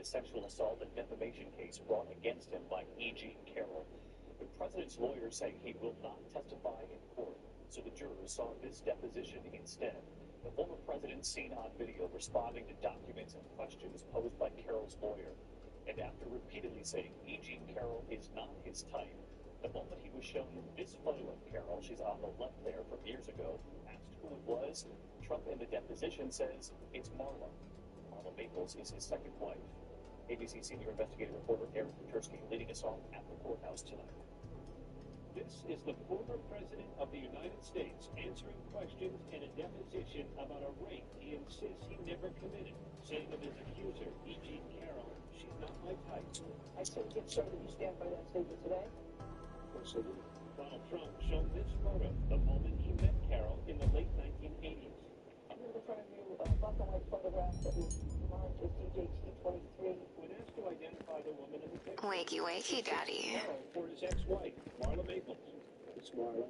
sexual assault and defamation case brought against him by E. Jean Carroll. The president's lawyers say he will not testify in court, so the jurors saw this deposition instead. The former president seen on video responding to documents and questions posed by Carroll's lawyer. And after repeatedly saying E. Jean Carroll is not his type, the moment he was shown this photo of Carroll, she's on the left there from years ago, asked who it was, Trump in the deposition says it's Marla. Marla Maples is his second wife. ABC senior investigative reporter Eric Petersky leading us off at the courthouse tonight. This is the former president of the United States answering questions in a deposition about a rape he insists he never committed, saying of his accuser, E. Jean Carroll, she's not my type. I take it, sir, that you stand by that statement today? Yes, I do. Donald Trump shown this photo the moment he met Carroll in the late 1980s. I'm in front of you a black and white photograph that was marked as DJT-23. When asked to identify the woman in the picture, Wakey, wakey, Daddy. Carroll for his ex-wife, Marla Maples. It's Marla.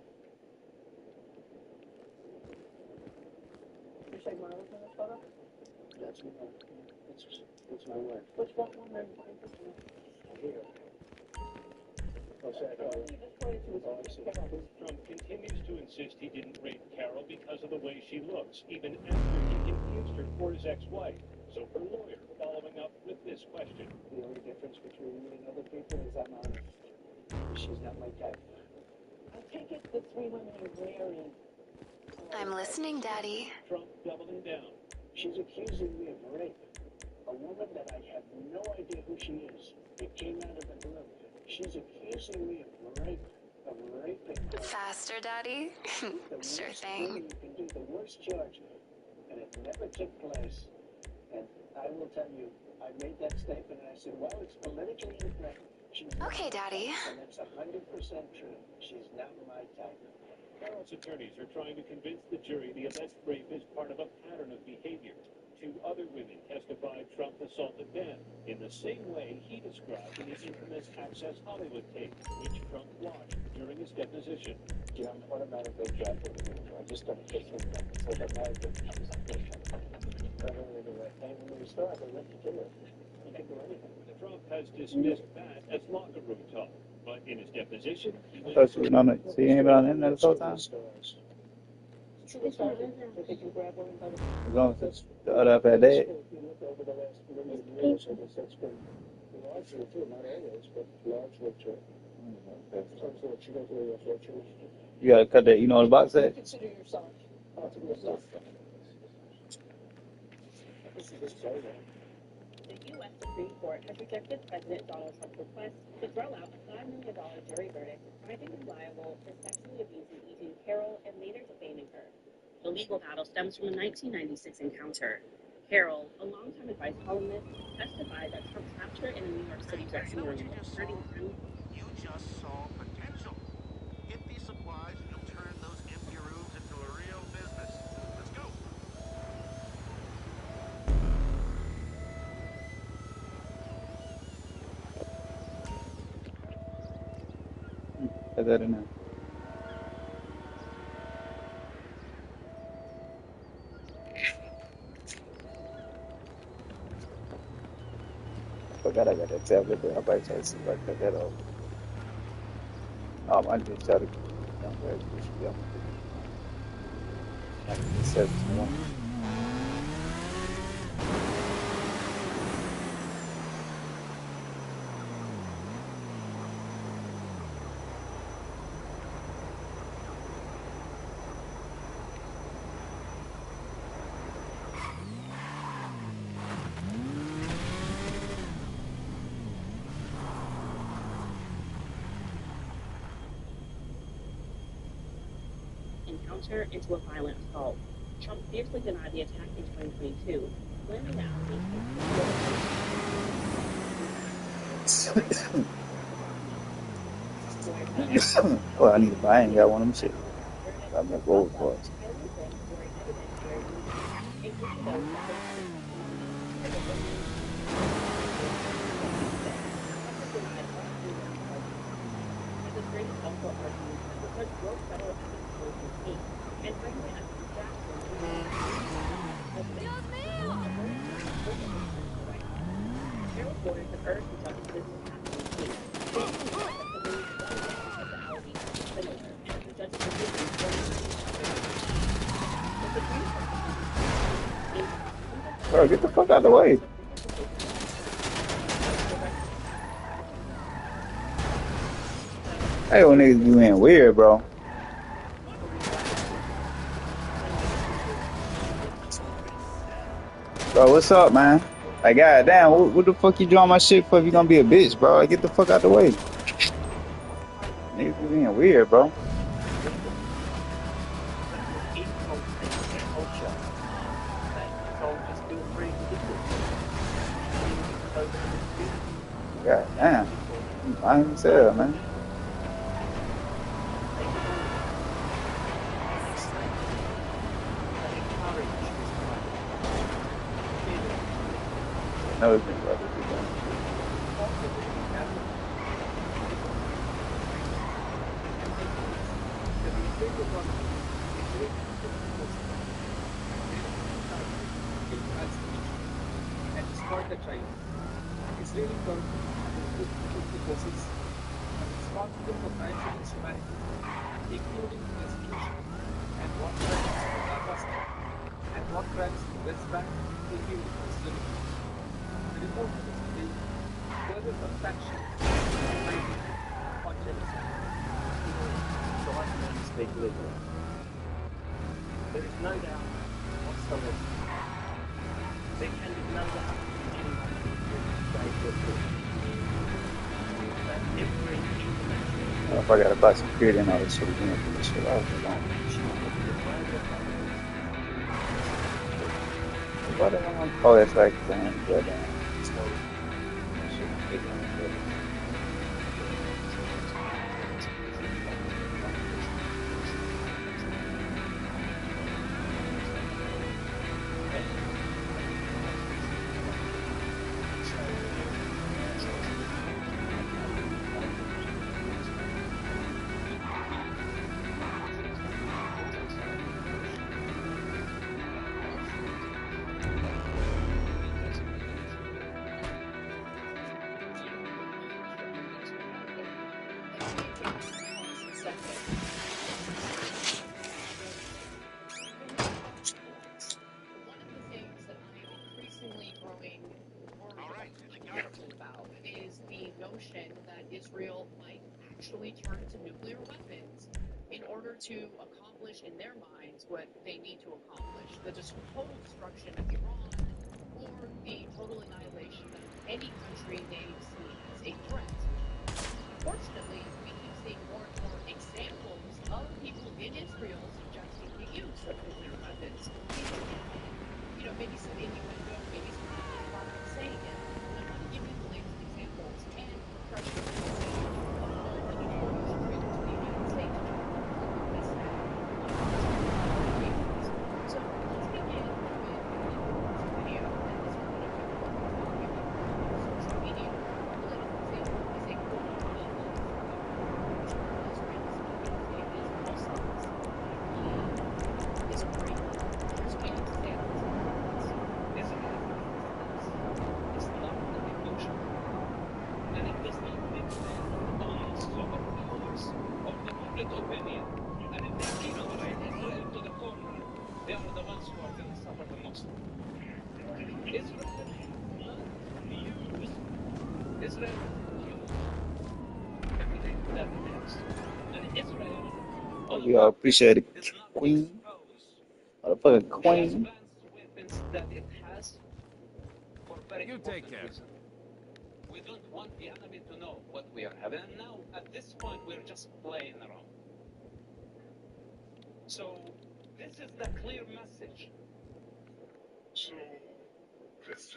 You say Marla's in this photo? That's me. It's my wife. Which one woman? Here. Trump continues to insist he didn't rape Carroll because of the way she looks, even after he confused her for his ex-wife. So her lawyer following up with this question. The only difference between me and other people is I'm honest. She's not my type. I take it the three women you're married. I'm listening, Daddy. Trump doubling down. She's accusing me of rape. A woman that I have no idea who she is. It came out of the blue. She's accusing me of rape, of raping her. Faster, Daddy. Sure thing. You can do the worst charge, and it never took place. And I will tell you, I made that statement, and I said, well, it's politically incorrect. Okay, Daddy. And that's 100% true. She's not my type. Carroll's attorneys are trying to convince the jury the alleged rape is part of a pattern of behavior. Two other women testified Trump assaulted them in the same way he described in his infamous Access Hollywood tape, which Trump watched during his deposition. John, what about a big job for the I just don't fit with them. So that my becomes official. Not only the right thing, when we start, they let you do it. You can do anything. Trump has dismissed that as locker room talk, but in his deposition, he went Entonces, no, no, ¿siguen hablando en el total? Entonces, ahora perdí. You gotta cut that, you know what the box said? Consider yourself. The U.S. Supreme Court has rejected President Donald Trump's request to throw out a $5 million jury verdict finding him liable for sexually abusing E. Jean Carroll and later defaming her. The legal battle stems from a 1996 encounter. Carroll, a longtime advice columnist, testified that Trump trapped her in a New York City dressing room, hurting him. You just saw potential. Get these supplies and you'll turn those empty rooms into a real business. Let's go. Put that in there. Forgot I got that tablet there. I might try to see if I can cut that off. I just try to get down there. I can get 71. Encounter into a violent assault. Trump fiercely denied the attack in 2022, claiming that Oh, I need to buy. I ain't got one of them shit. I'm gonna go for it. reporters have urged the justices to pass the case. They believe the allegations are similar, and the judge's decision is going to be Bro, get the fuck out of the way. Hey, when niggas be being weird, bro. Bro, what's up, man? Like, goddamn, what the fuck you drawing my shit for if you gonna be a bitch, bro? Like, get the fuck out the way. Niggas be being weird, bro. Goddamn. I ain't say that, man. No, it's been brother. And destroy the child. It's really important to the forces responsible for financial instrumentality, including restitution and what crimes in Afghanistan and what crimes in West Bank will be responsible. The report is the further sanctions on genocide. So I can only speak legally. There is no doubt whatsoever. There can be no doubt anyone can say that every international If I gotta buy some security and all this shit again for this shit, I was alone. What do I want to call that fact thing? But, that Israel might actually turn to nuclear weapons in order to accomplish in their minds what they need to accomplish, the total destruction of Iran or the total annihilation of any country they see as a threat. Unfortunately, we keep seeing more and more examples of people in Israel suggesting the use of nuclear weapons. Maybe some innuendo, maybe some people aren't saying it. I want to give you the latest examples and refresh your memory of all the important triggers to the United States. So let's begin with a video that is one of social media. The latest example is a quote from Israel's name is Muslims. He is great. Here's my example. Opinion, and if they keep going to the corner, they are the ones who are going to suffer the most. Israel used everything that it has. And Israel, we all appreciate it, Queen. Motherfucking Queen. weapons that it has for very You take care. reason. We don't want the enemy to know what we are having, and now at this point we're just playing around. So this is the clear message.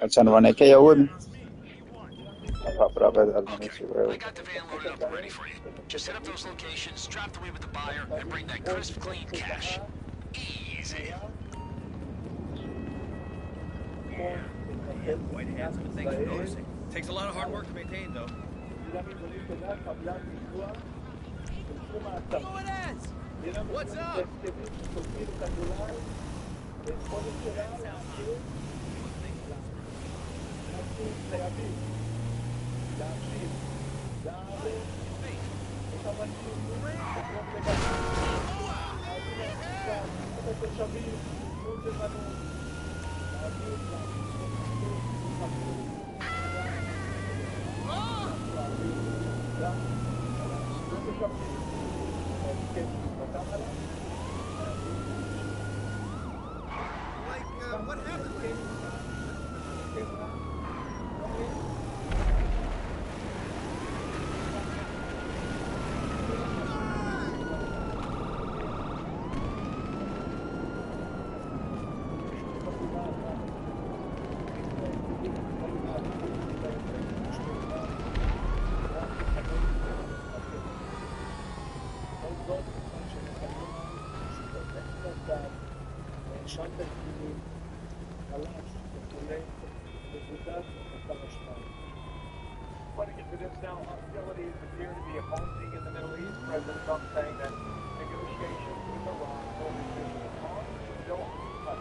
I'm trying to run that KO with me. I'll pop it up as I run this shit I got the van loaded up and ready for you. Just hit up those locations, draft away with the buyer, and bring that crisp, clean cash. Easy. Quite handsome. Thanks for noticing. Takes a lot of hard work to maintain, though. What's up? What happened? Putting it to this now, hostilities appear to be halting in the Middle East. President Trump saying that negotiations with Iran will resume on still uncut.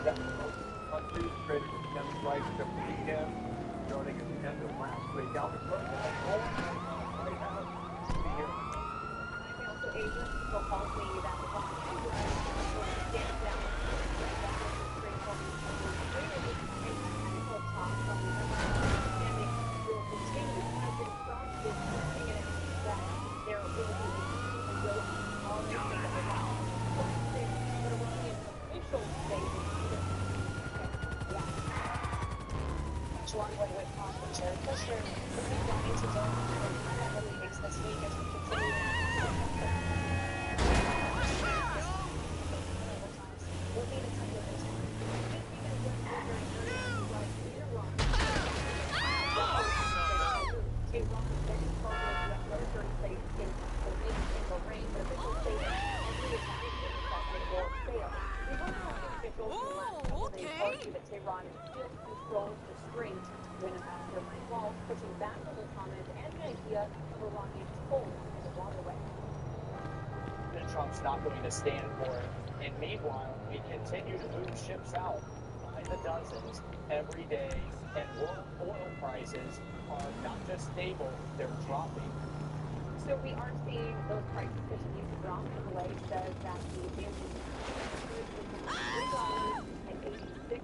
That most countries traded against rights to free him, starting at the end of last week. Albert Brooks has more on White House to be here. Also, agents will tell me that the Congress will stand down. Talk from the understanding will continue. President Trump is saying it that there will be a will all the way to Iran. But Iranian officials say One way with Congress, Jared Kushner, the big warnings of going to the heavily makes this week as we continue. We'll need a time of this one. Iran then called the military place in the rain, but officials say that every attack that they will fail. The Iranian officials in the last couple of days argue that Tehran still controls the strait when a mastermind walls, pushing back on the comment and the idea of Iranian coal in the waterway. That Trump's not going to stand for it. And meanwhile, we continue to move ships out by the dozens every day, and world oil prices are not just stable, they're dropping. So we are seeing those prices continue to drop. And the way says that the daily $3.86.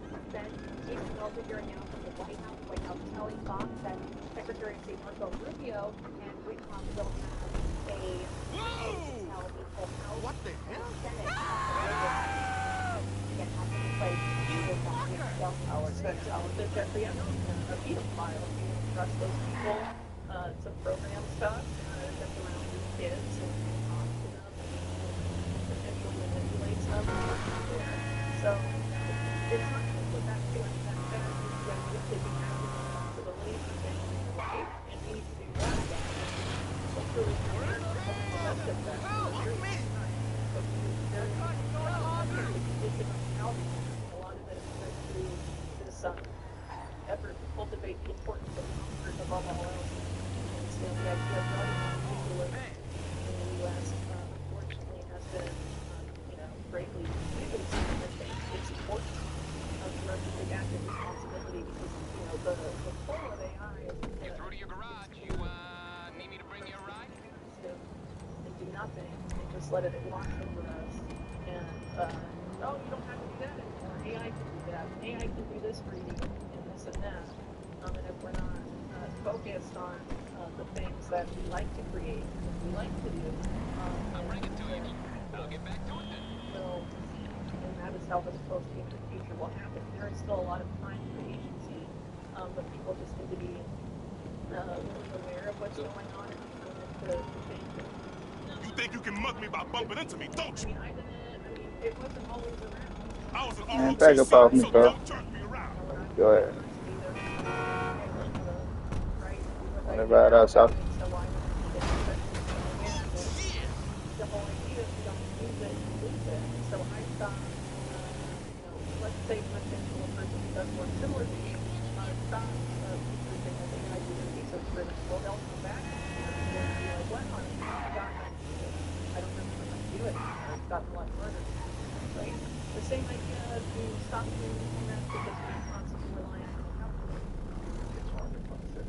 Jason also hearing now from the White House. White House telling Fox that Secretary of State Marco Rubio and Whitcomb will have a tell the full House. What the hell? Senate get back into place. Our Senator Jeffrey Epstein, a veto file to trust those people, some program stuff, just around these kids and talk to them and potentially manipulate some there. So it's not just what that feeling that better is taking active responsibility for things in your life and needs to do that. It's really hard to hold the rest of that. But there's a lot of it is through this effort to cultivate the importance of comfort above all else. And so the idea of running people in the U.S. Unfortunately has been, greatly weakened. I think it's important for us to take active responsibility because, the pull of AI is You're through to your garage. You, need me to bring you a ride? and do nothing and just let it wash over us. And, you don't have to do that anymore. AI can do that. AI can do this for you and this and that. And if we're not focused on the things that we like to create, that we like to do, I'll bring it to you. I'll get back to it then. and that is how this post-human future will happen. There is still a lot of time for agency, but people just need to be really aware of what's going on and determined to change it. You think you can mug me by bumping into me, don't you? It wasn't always around. I was an Man, ROTC back up off me, so bro. don't jerk me around. Go ahead. Want to ride outside? So why would you get the whole idea is you don't use it, you lose it. So I thought, let's say for example, a person who does work similar to me, stop using the thing I do in visa for them. Well, they'll come back and they'll be like, what, honey? I don't remember how to do it. It's gotten a lot harder. Right? The same idea to stop doing that because we constantly rely on the calculator. It's hard to consider.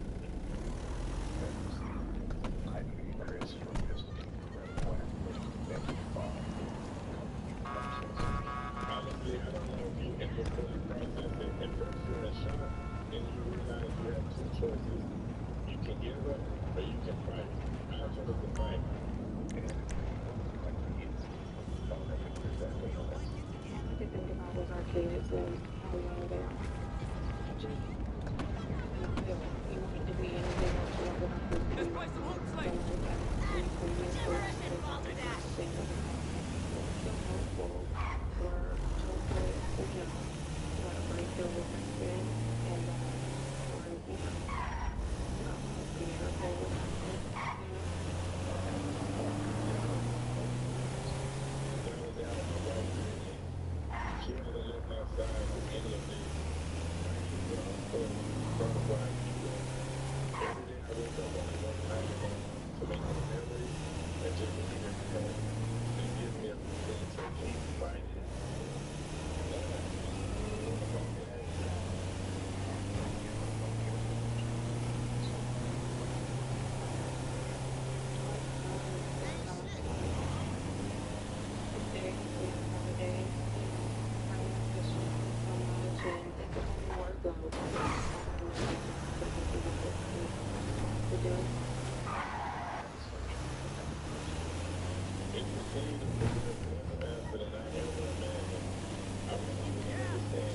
I agree, Chris. This place the whole place. Whichever end it falls at.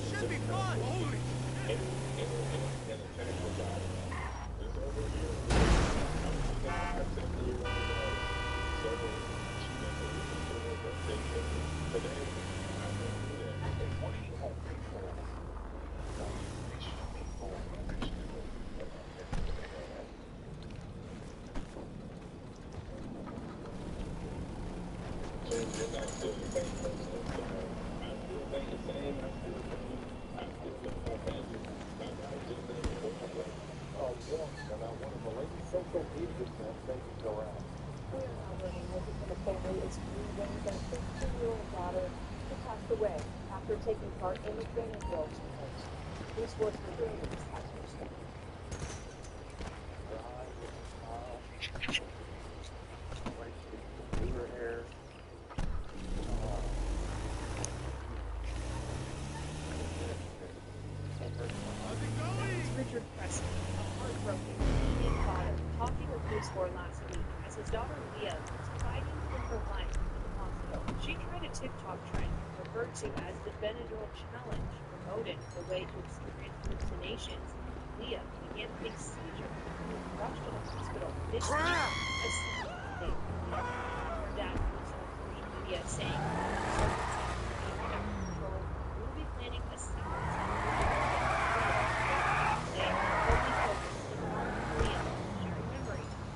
Should be fun. Holy. After taking part in the training drill tonight. Police force were doing the dispatchers. Richard Preston, a heartbroken Indian father, talking with News 4 last week as his daughter Leah was fighting for her life in the hospital. She tried a TikTok trend referred to as the Benadryl Challenge, promoted as a way to experience hallucinations. Leah began having seizures and was rushed to the hospital. This week, a similar thing. Her dad was on social media saying, we'll be planning a sequence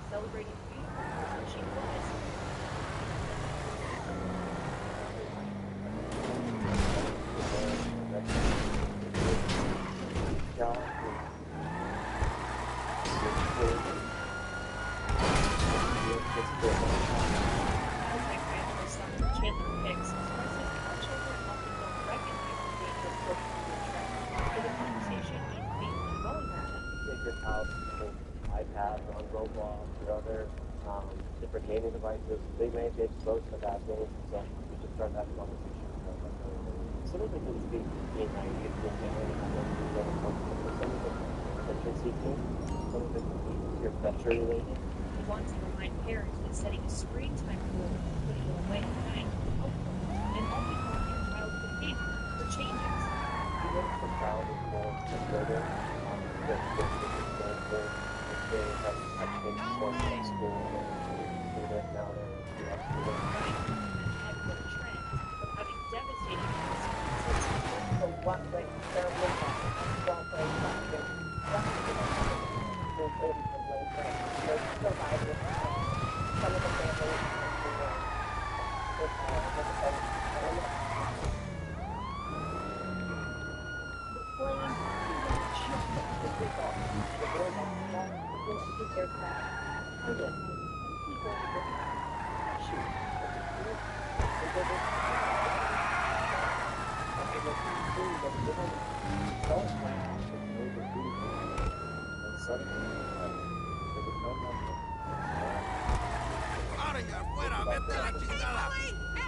celebrating the beautiful person she was. Chandler Hicks expresses how children often don't recognize the danger of social media trends. So the conversation needs to be ongoing at them. Sacred House, iPad, on Roblox, or other different gaming devices, they may be exposed to bad things, so we should start that conversation. Some of it can be being naive to family and some of it attention seeking, some of it can be peer pressure related. He wants to remind parents that setting a screen time rule and putting it away at night is helpful, and always want your child's behavior for changes. Even if the child is more conservative, they're they have actually performed in school and student now they're trends of having devastating consequences. So one way they're looking at one way some of the families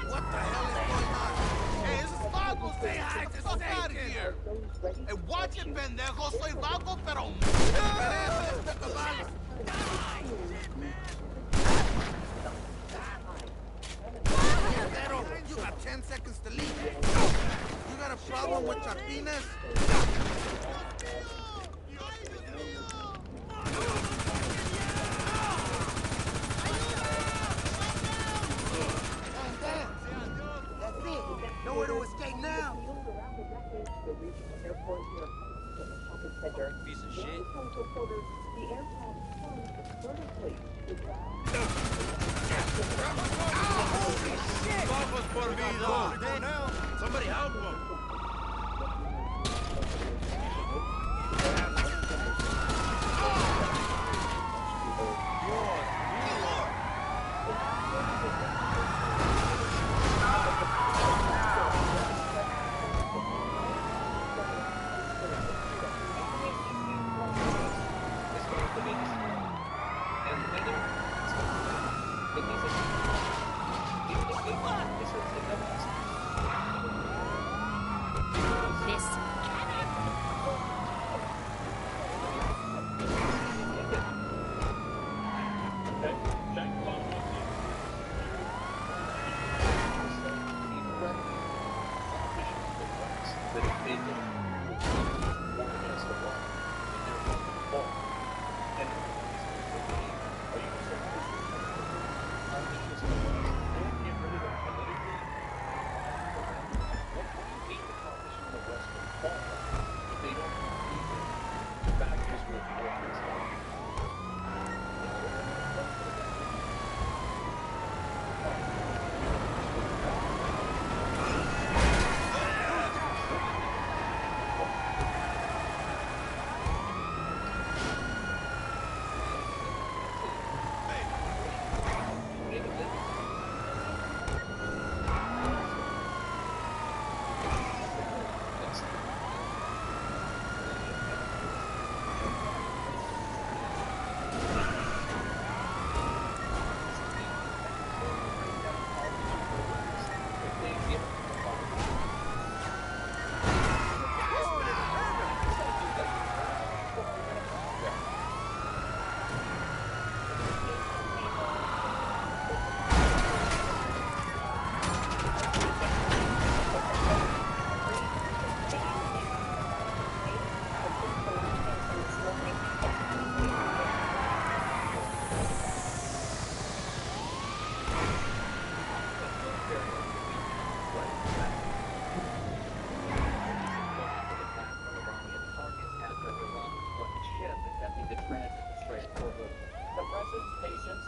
What the hell is going on? Hey, this is Vago. Say hi. Get the fuck out of here. Hey, watch it, pendejo. Soy Vago, pero... You got 10 seconds to leave. You got a problem with Chapines? the regional airport here in the shopping center. Piece of One shit. tells reporters the aircraft plunged vertically to the ground. Vamos por vida. Now, somebody help him.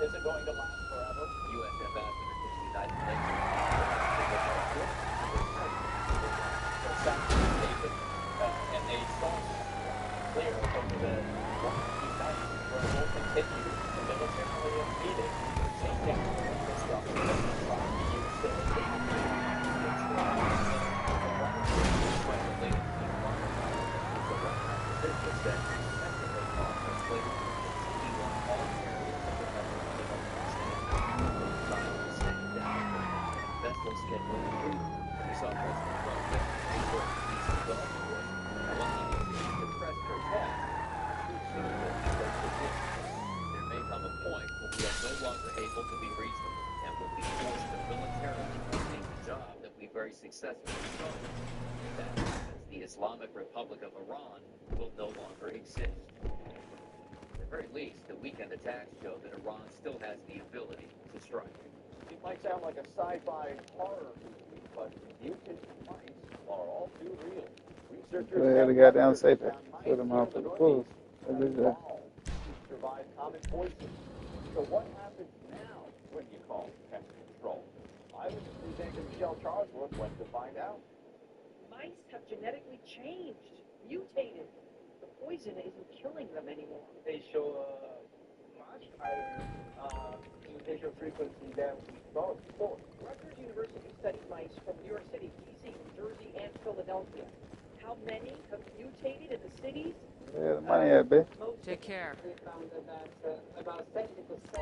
Isn't going to last forever. U.S. ambassador to the United States. And they saw clear over the last few nights where it will continue to militarily impeding changing infrastructure that is trying to use the successfully started. If that happens, the Islamic Republic of Iran will no longer exist. At the very least, the weekend attacks show that Iran still has the ability to strike. It might sound like a sci-fi horror movie, but mutant mice are all too real. Researchers Well, the goddamn safe. Put them out for the fools. Survive common poison. So what happens now when you call pest control? Eyewitness News anchor Michelle Charlesworth went to find out. Mice have genetically changed, mutated. The poison isn't killing them anymore. They show much higher mutation frequency than we thought before. Rutgers University studied mice from New York City, D.C., New Jersey, and Philadelphia. How many have mutated in the cities? Yeah, the money at, bitch. Take care. We found that about 70%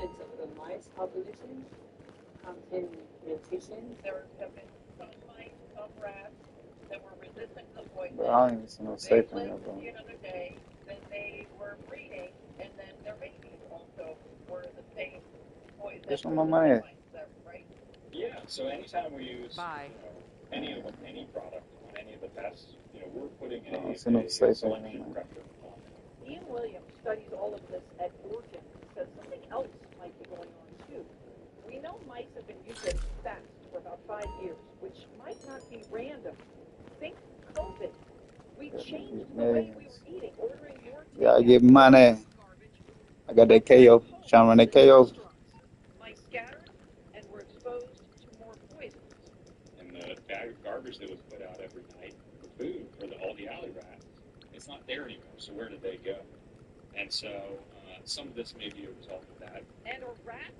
of the mice population contain mutations. There have been some mice, some rats that were resistant to poison. But I don't even see no safe in there, bro. The other day, then they were breeding, and then their babies also were the same poison. There's no more money. Right? Yeah. So anytime we use any product on any of the pests, we're putting in a selection pressure. Ian Williams studies all of this at Origin and says something else might be going on too. We know mice have been mutating fast for about 5 years, which might not be random. Think COVID. we changed the way we were eating, ordering more Yeah, I get money. I got that KO. Trying to run that KO. mice scattered and were exposed to more poisons. And the bag of garbage that was put out every night for food for all the alley rats, it's not there anymore. So where did they go? And so some of this may be a result of that. And are rats,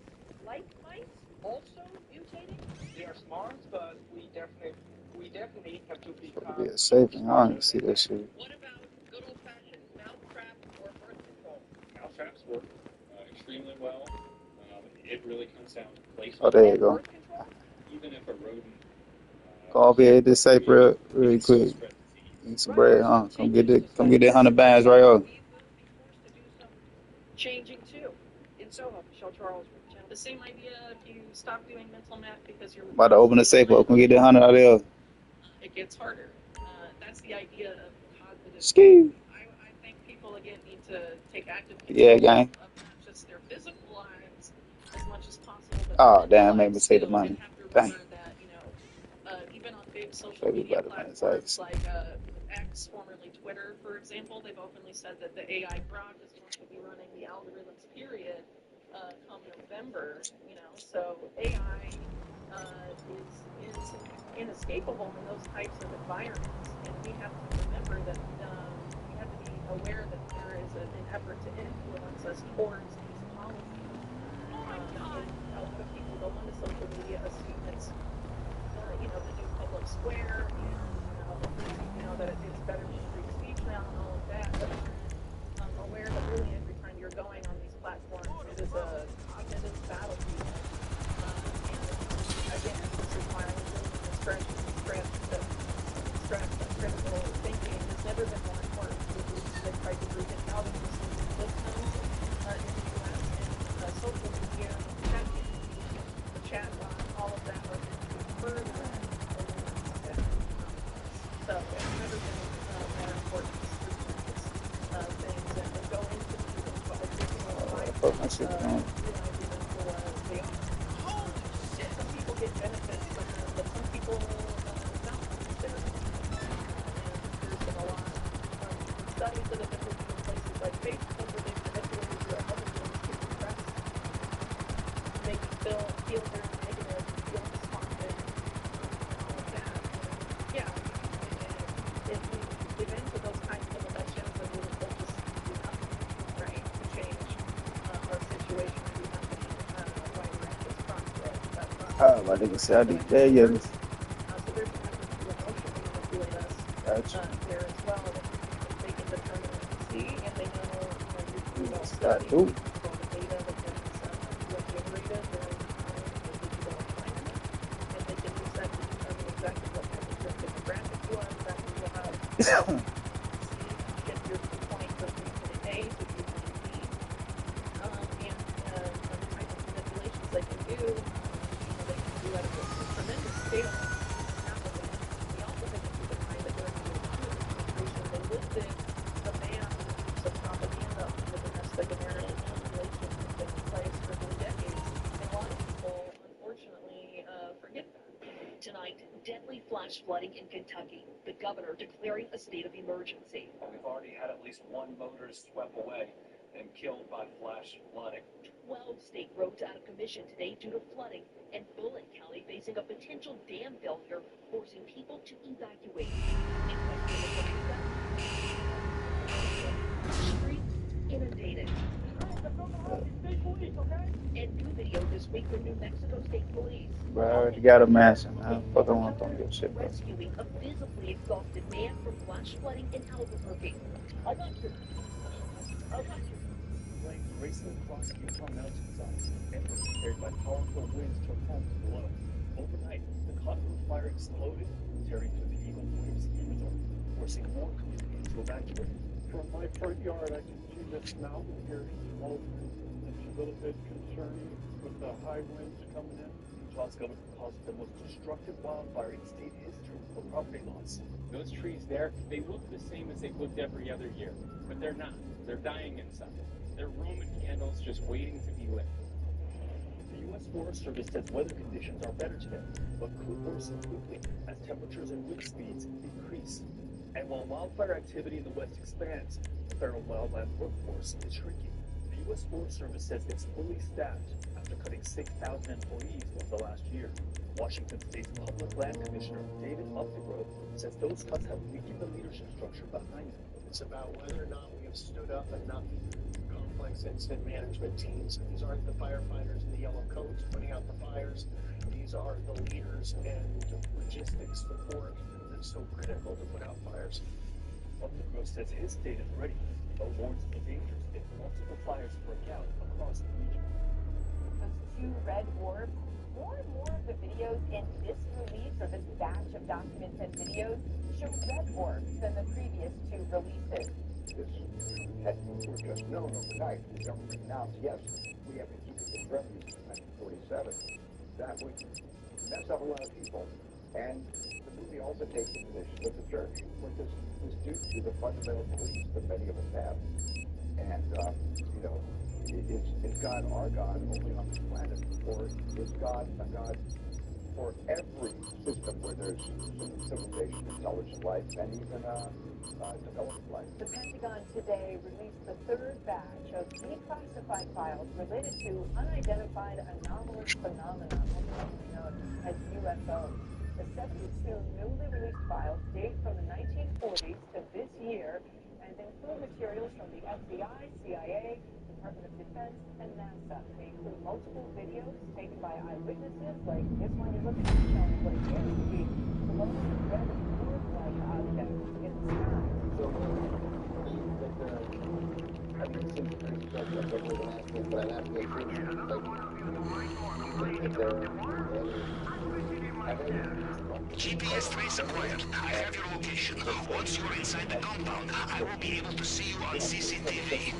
like mice, also mutating? They are smart, but we definitely have to become. Yeah, safe. I don't even see that shit. What about good old-fashioned mousetrap or birth control? Mousetraps work extremely well. It really comes down to placement. Oh, there you go. Even if a rodent. Call VA this safe really quick. Eat some bread, huh? Come get that 100 bands right up. Changing too. In Soho, Michelle Charles. The same idea if you stop doing mental math because you're About to open the safe up. Come get that 100 out of there. It gets harder. That's the idea of cognitive. Ski. I think people again need to take active Yeah, control gang. of not just their physical lives as much as possible. But Oh, damn, made me say the money. Dang. that, even on big social media platforms like X, formerly Twitter, for example, they've openly said that the AI Grok is going to be running the algorithms, period, come November, so AI is inescapable in those types of environments, and we have to remember that we have to be aware that there is an effort to influence us towards these policies. A lot of people go onto social media, assume it's the new public square, and that it's better than free speech now and all of that. But I'm aware that really every time you're going on these platforms, it is a cognitive battlefield. And again, this is why I was really stress that critical thinking has never been more important to the groups that tried to bring it out of the systems in the U.S. and social media, the chat bot, all of that are further that. So it's never been more important to scrutinize things and go into these additional lives, they are. Some people get benefits from them, but some people don't. There's been a lot of studies that have been looking in places like Facebook where they've manipulated your emotions to suppress, make you feel very negative, feel dysfunction, all of that. Yeah, if we give in to those kinds of elections, then we'll just do nothing, right, to change our situation, do nothing while we're at this front. Oh, my nigga said I need that, yeah. So there's an effort to emotionally manipulate us there as well. They can determine what you see, and they know your study from the data that is generated during digital environment, and they can use that to determine exactly what type of demographic you are, exactly how to get your point from viewpoint A to viewpoint B, and the type of manipulations they can do. They can do at a tremendous scale. We also have to keep in mind that during the administration, they listed the ban of propaganda on the domestic American population that's been in place for 4 decades. And a lot of people, unfortunately, forget that. Tonight, deadly flash flooding in Kentucky. The governor declaring a state of emergency. We've already had at least one motorist swept away and killed by flash flooding. 12 state roads out of commission today due to flooding, and Bullitt County facing a potential dam failure, forcing people to evacuate. In West Virginia, streets inundated. And new video this week from New Mexico State Police. Bro, I already got a mansion. I don't fucking want them to get shit, bro. Rescuing a visibly exhausted man from flash flooding in Albuquerque. I got you. Flames racing across Utah mountainsides and were carried by powerful winds to homes below. Overnight, the cottonwood fire exploded, tearing through the Eagle Point ski resort, forcing more communities to evacuate. From my front yard, I can see this mountain here smoke. It's a little bit concerning with the high winds coming in. Utah's government calls it the most destructive wildfire in state history for property loss. Those trees there, they look the same as they've looked every other year, but they're not. They're dying inside. They're Roman candles just waiting to be lit. The U.S. Forest Service says weather conditions are better today, but could worsen quickly as temperatures and wind speeds increase. And while wildfire activity in the West expands, the federal wildland workforce is shrinking. The U.S. Forest Service says it's fully staffed after cutting 6,000 employees over the last year. Washington State's Public Land Commissioner David Updegrove says those cuts have weakened the leadership structure behind them. It's about whether or not we have stood up enough complex incident management teams. These aren't the firefighters in the yellow coats putting out the fires. These are the leaders and logistics support that's so critical to put out fires. Updegrove says his state is ready, but warns of the dangers if multiple fires break out across the region. Those two red orbs, more and more of the videos in this release, or this batch of documents and videos, show red orbs than the previous two releases. This hadn't just known overnight. The government announced, yes, we have been keeping this revenue since 1947. That would mess up a lot of people. And the movie also takes the position that the church was due to the fundamental beliefs that many of us have. And, you know, is God our God only on this planet? Or is God a God for every system where there's civilization, intelligent life, and even developed life? The Pentagon today released the third batch of declassified files related to unidentified anomalous phenomena, commonly known as UFOs. The 72 newly released files date from the 1940s to this year and include materials from the FBI, CIA, Department of Defense, and NASA. They include multiple videos taken by eyewitnesses, like this one you're looking at, showing what appears to be glowing red orb-like objects in the sky. So, having seen the pretty stuff like over the last week, but I have to make sure, GPS trace acquired. I have your location. Once you are inside the compound, I will be able to see you on CCTV.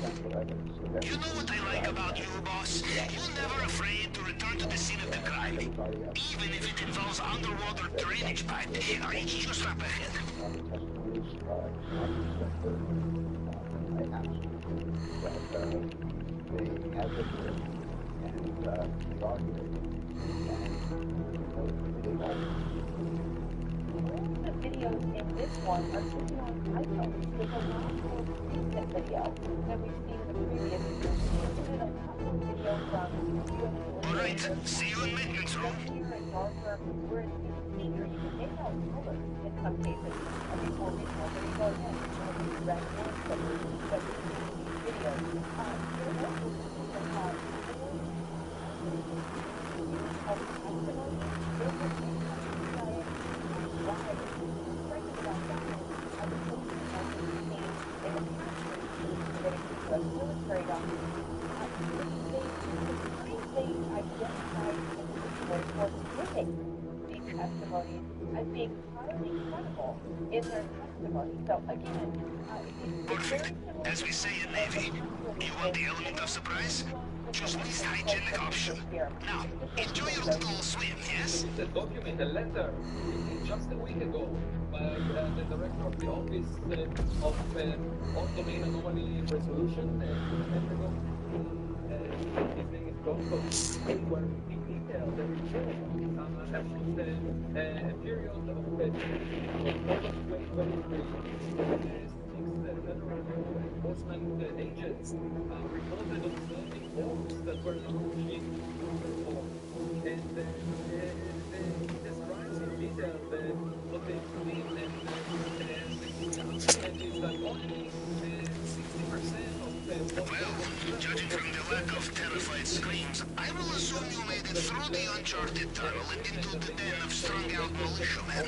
You know what I like about you, boss? You're never afraid to return to the scene of the crime. Even if it involves underwater drainage pipe, it's just up ahead. The videos in this one are taken on iPhones with a lot more recent video than we've seen in the previous years. We did a couple of videos from Alright, see you in maintenance room. Here and darker, whereas in here you can make out colors in some cases. And before we know, there you go again. Some of these red ones that we see in these videos. There are also people that have military documents. They identified individuals who are giving these testimonies as being highly credible in their testimony. So again, Perfect. As we say in Navy, you want the element of surprise? Choose least hygienic option. Now, enjoy your little swim, yes? It's a document, a letter, just a week ago, by the director of the Office of All-Domain Anomaly Resolution, Pentagon. His name is John Coates, where he detailed the report about a period of 2023. Federal law enforcement agents reported observing forms that were not machine before. And he describes in detail what they've seen, and the answer is that only 60% of Well, judging from the lack of terrified screams, I will assume you made it through the uncharted tunnel and into the den of strung-out militiamen.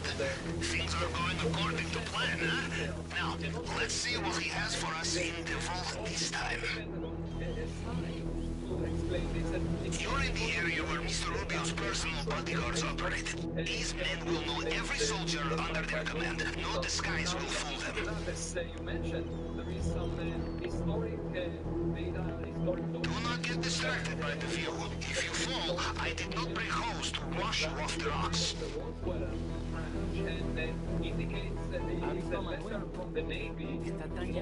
Good. Things are going according to plan, huh? Now, let's see what he has for us in the vault this time. You're in the area where Mr. Rubio's personal bodyguards operated. These men will know every soldier under their command. No disguise will fool them. You mentioned there is some historic data, Do not get distracted by the view. If you fall, I did not bring hose to wash you off the rocks. And indicates that it is a letter from the Navy. And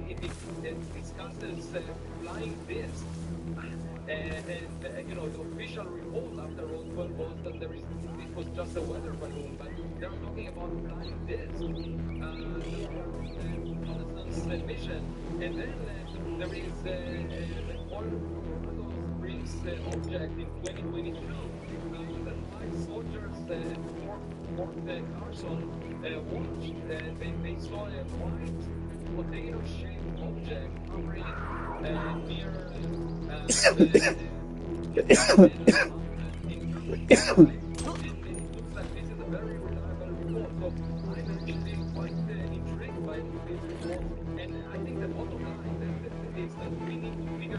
it discusses flying discs. And you know, the official report after Roswell was that it was just a weather balloon, but they're talking about flying this reconnaissance mission. And then there is one Springs object in 2022 that 5 soldiers Fort Carson watched. They saw a white potato-shaped object hovering near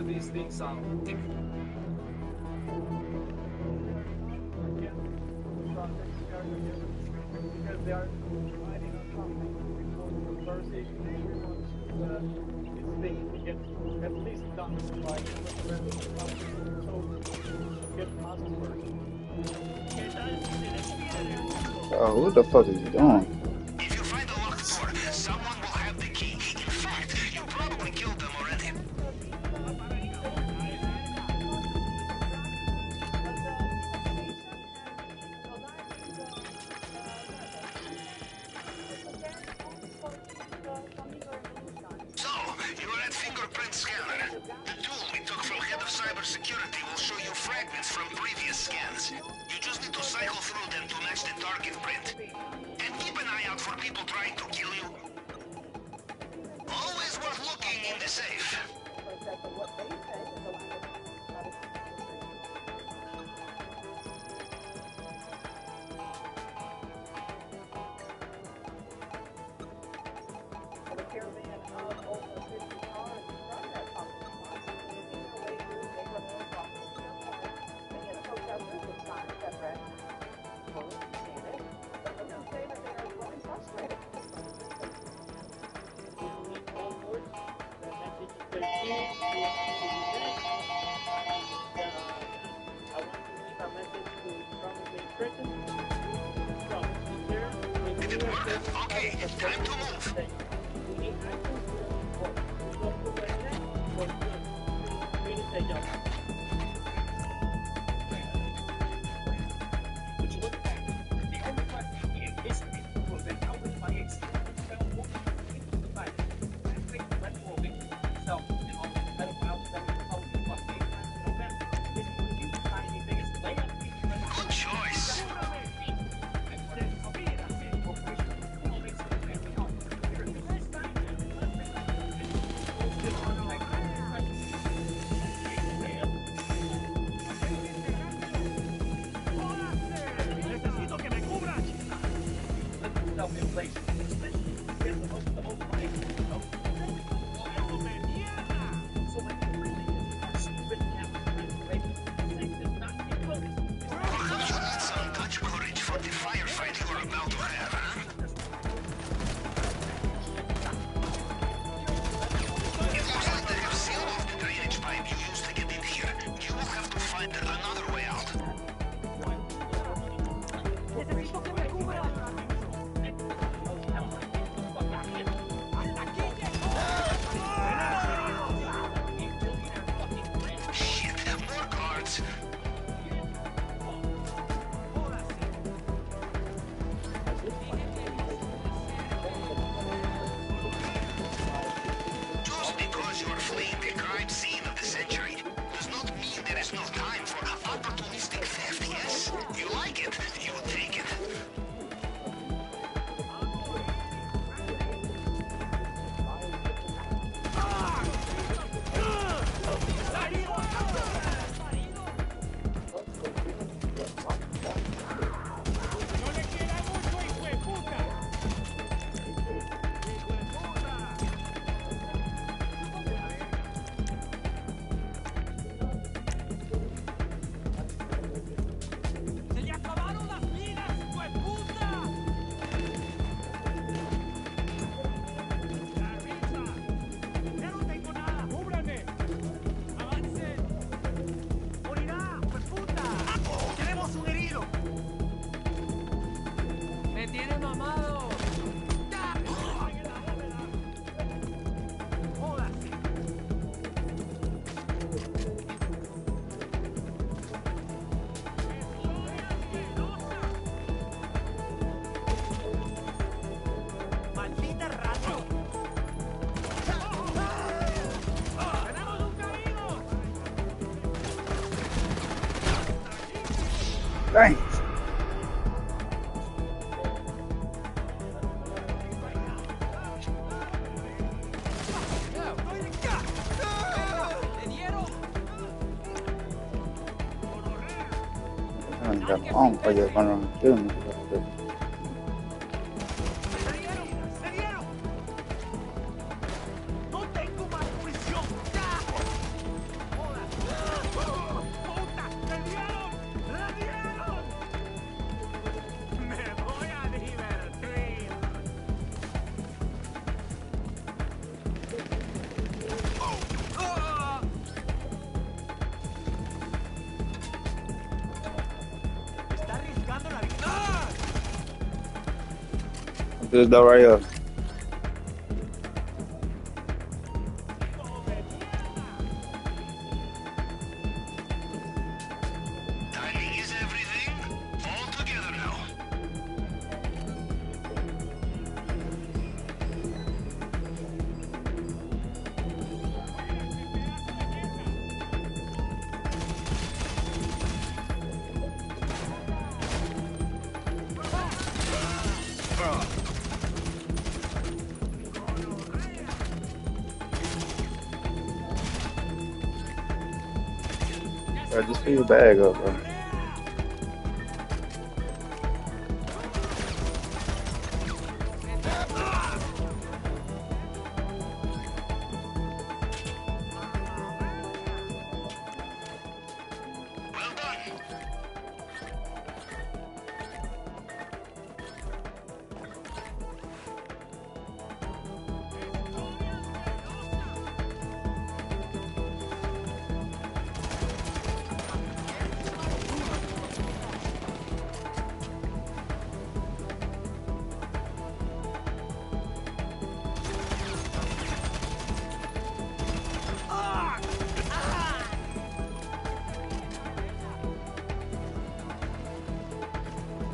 these things out. Because they are riding on something before the first issue, everyone should is thinking to get at least done by so get past first. Oh, what the fuck is he doing? If you find a locked door, someone will have the key. In fact, you probably killed them already. So, you are at Fingerprint Scanner. The tool we took from Head of Cybersecurity will show you fragments from previous scans. You just need to cycle through them to match the target print. And keep an eye out for people trying to kill you. Always worth looking in the safe. Did it work? Okay, time to move. Good choice. Some Dutch courage for the firefight you are about to have, huh? It looks like they have sealed off the drainage pipe you used to get in here. You will have to find another way out. Dang. I got my own fire going around killing me. This door right here. Timing is everything. All together now. Bro, just fill your bag up, bro.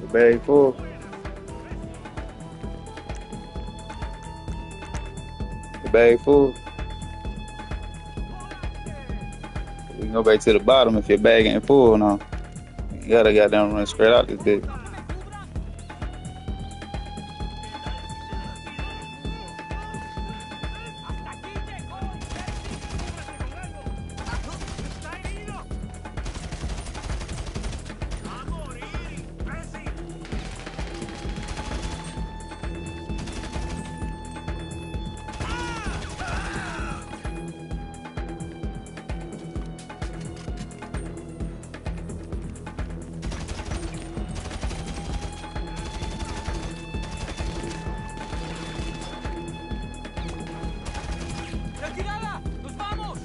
The bag full. The bag full. We can go back to the bottom if your bag ain't full now. You gotta goddamn run straight out this bitch. ¡Retirada! ¡Nos vamos!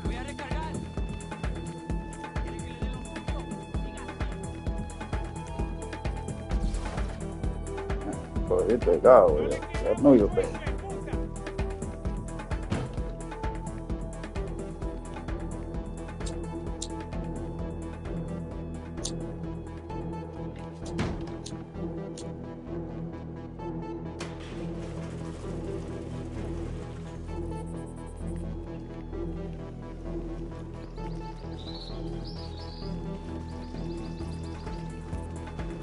Voy a recargar. ¿Quiere que le dé lo suyo? Joder, este pegado, güey. Ya no yo pego.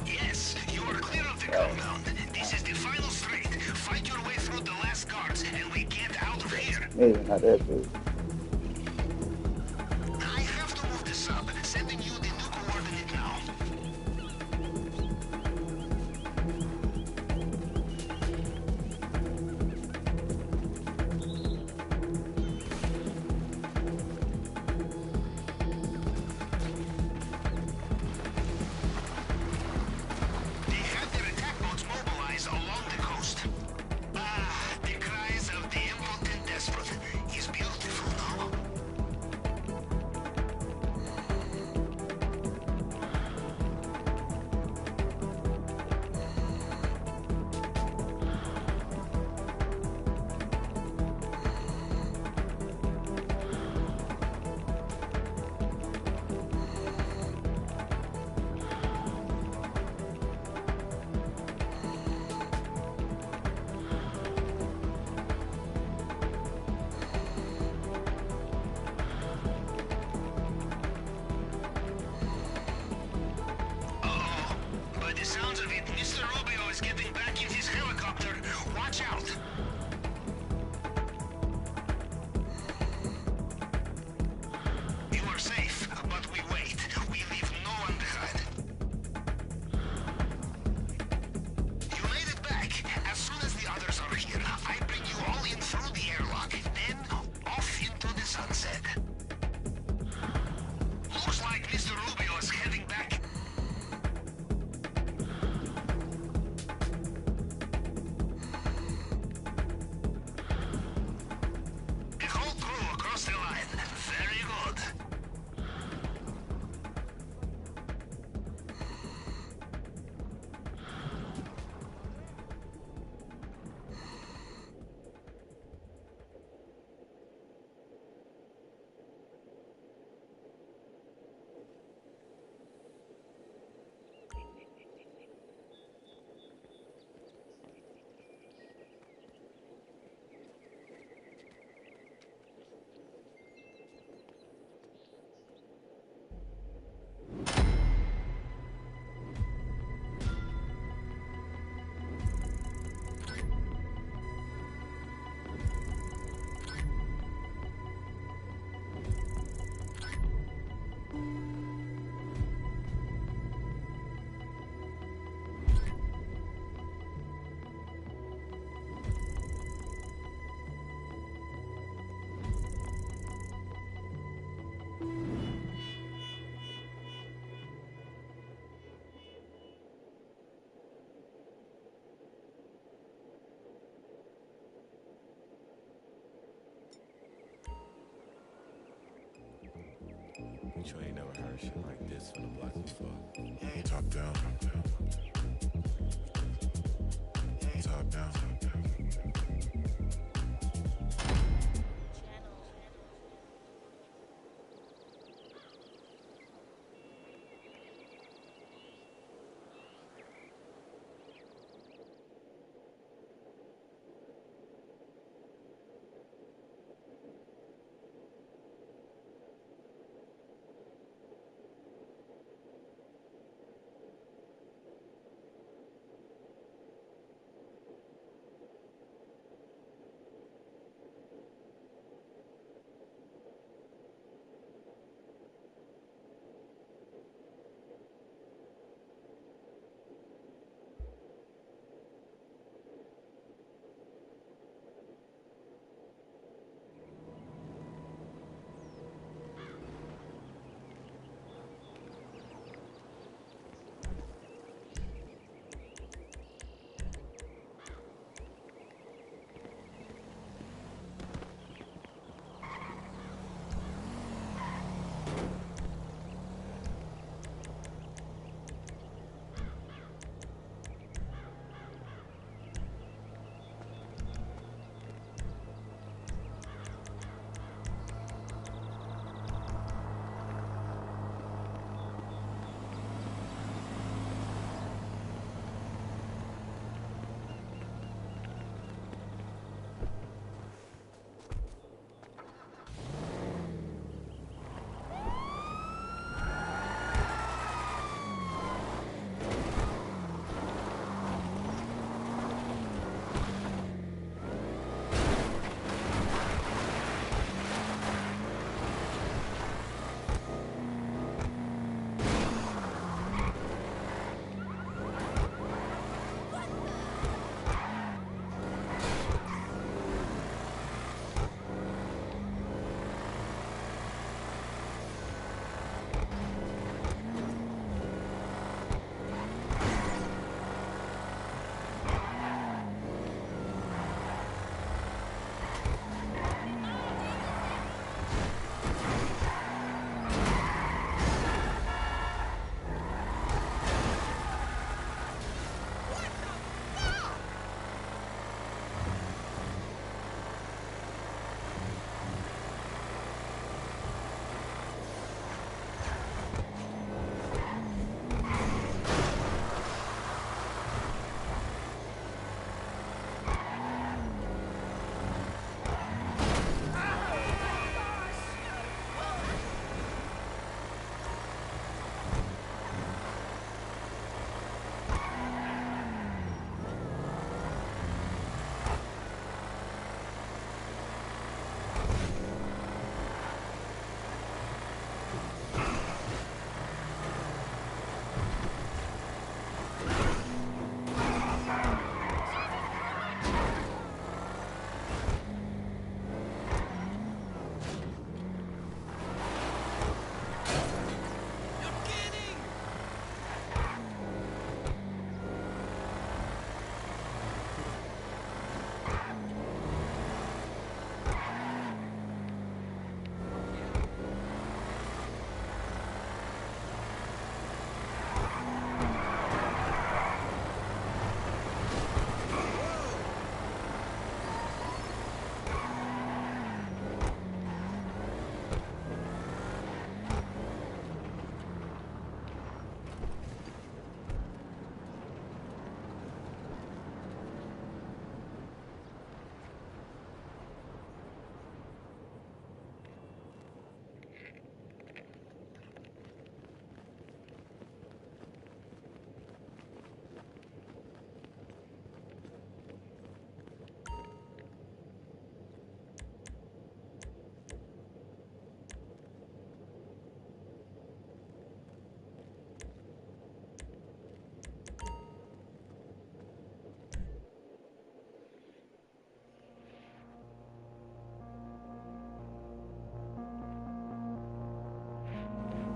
Yes, you are clear of the compound. This is the final straight. Fight your way through the last guards, and we get out of here. Maybe not that big. I have to move this up. Sending you the new coordinate now. They had their attack boats mobilized along the coast. Ah, the cries of the impotent despot is beautiful. sounds of it, Mr. Rubio is getting back in his helicopter. Watch out! You are safe, but we wait. We leave no one behind. You made it back. As soon as the others are here, I bring you all in through the airlock, then off into the sunset. Looks like Mr. Rubio is heading back. The whole crew across the line. Very good. You sure ain't never heard shit like this from the block before? Top down. Top down.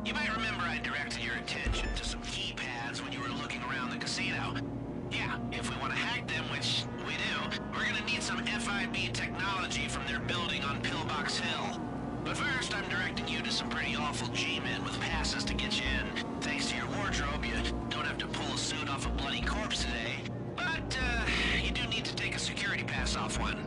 You might remember I directed your attention to some keypads when you were looking around the casino. Yeah, if we want to hack them, which we do, we're gonna need some FIB technology from their building on Pillbox Hill. But first, I'm directing you to some pretty awful G-men with passes to get you in. Thanks to your wardrobe, you don't have to pull a suit off a bloody corpse today. But, you do need to take a security pass off one.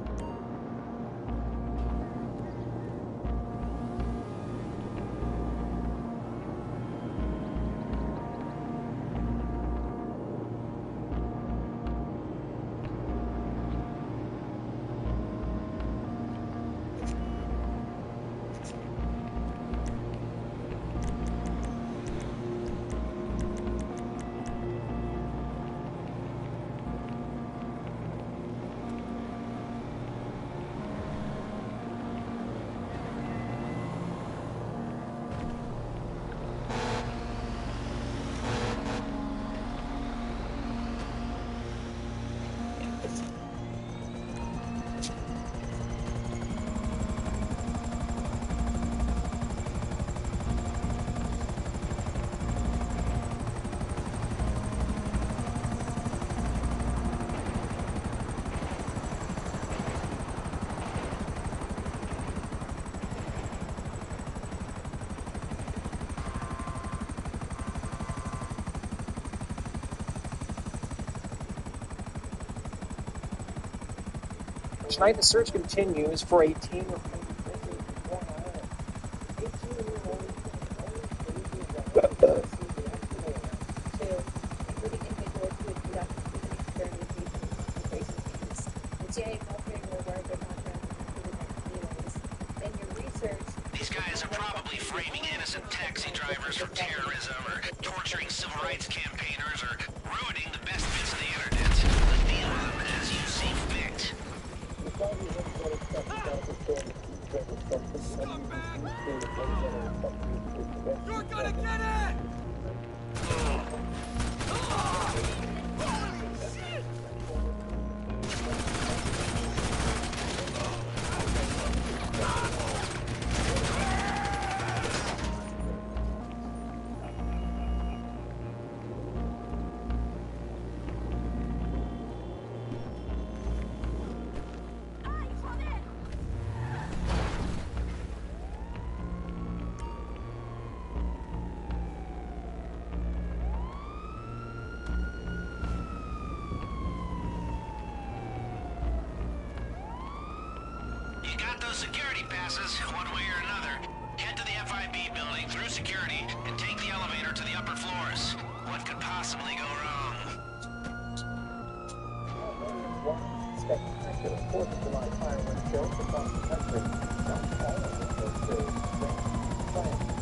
Tonight the search continues for a teen of missing from Long Island. 18-year-old including individuals who had conducted prison experimentation with racing teams. The CIA military were aware of their background included casinos. And your research... These guys are probably framing innocent taxi drivers for terrorism, or torturing civil rights campaigners, or ruining the best bits of the internet. But deal with them as you see fit. You're gonna get it! Security passes, one way or another. Head to the FIB building through security and take the elevator to the upper floors. What could possibly go wrong? Spectacular 4th of July fireworks shows across the country. Not all of them go to science.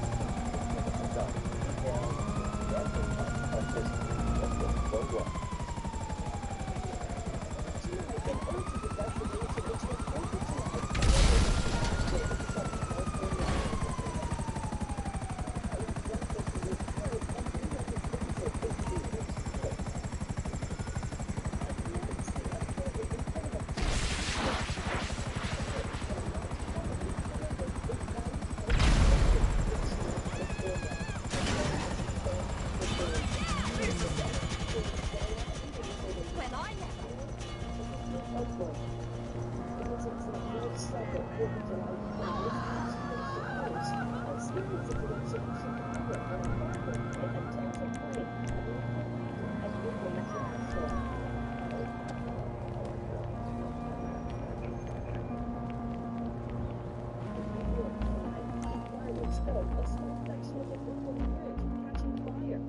of a small section of the Brooklyn Bridge catching fire.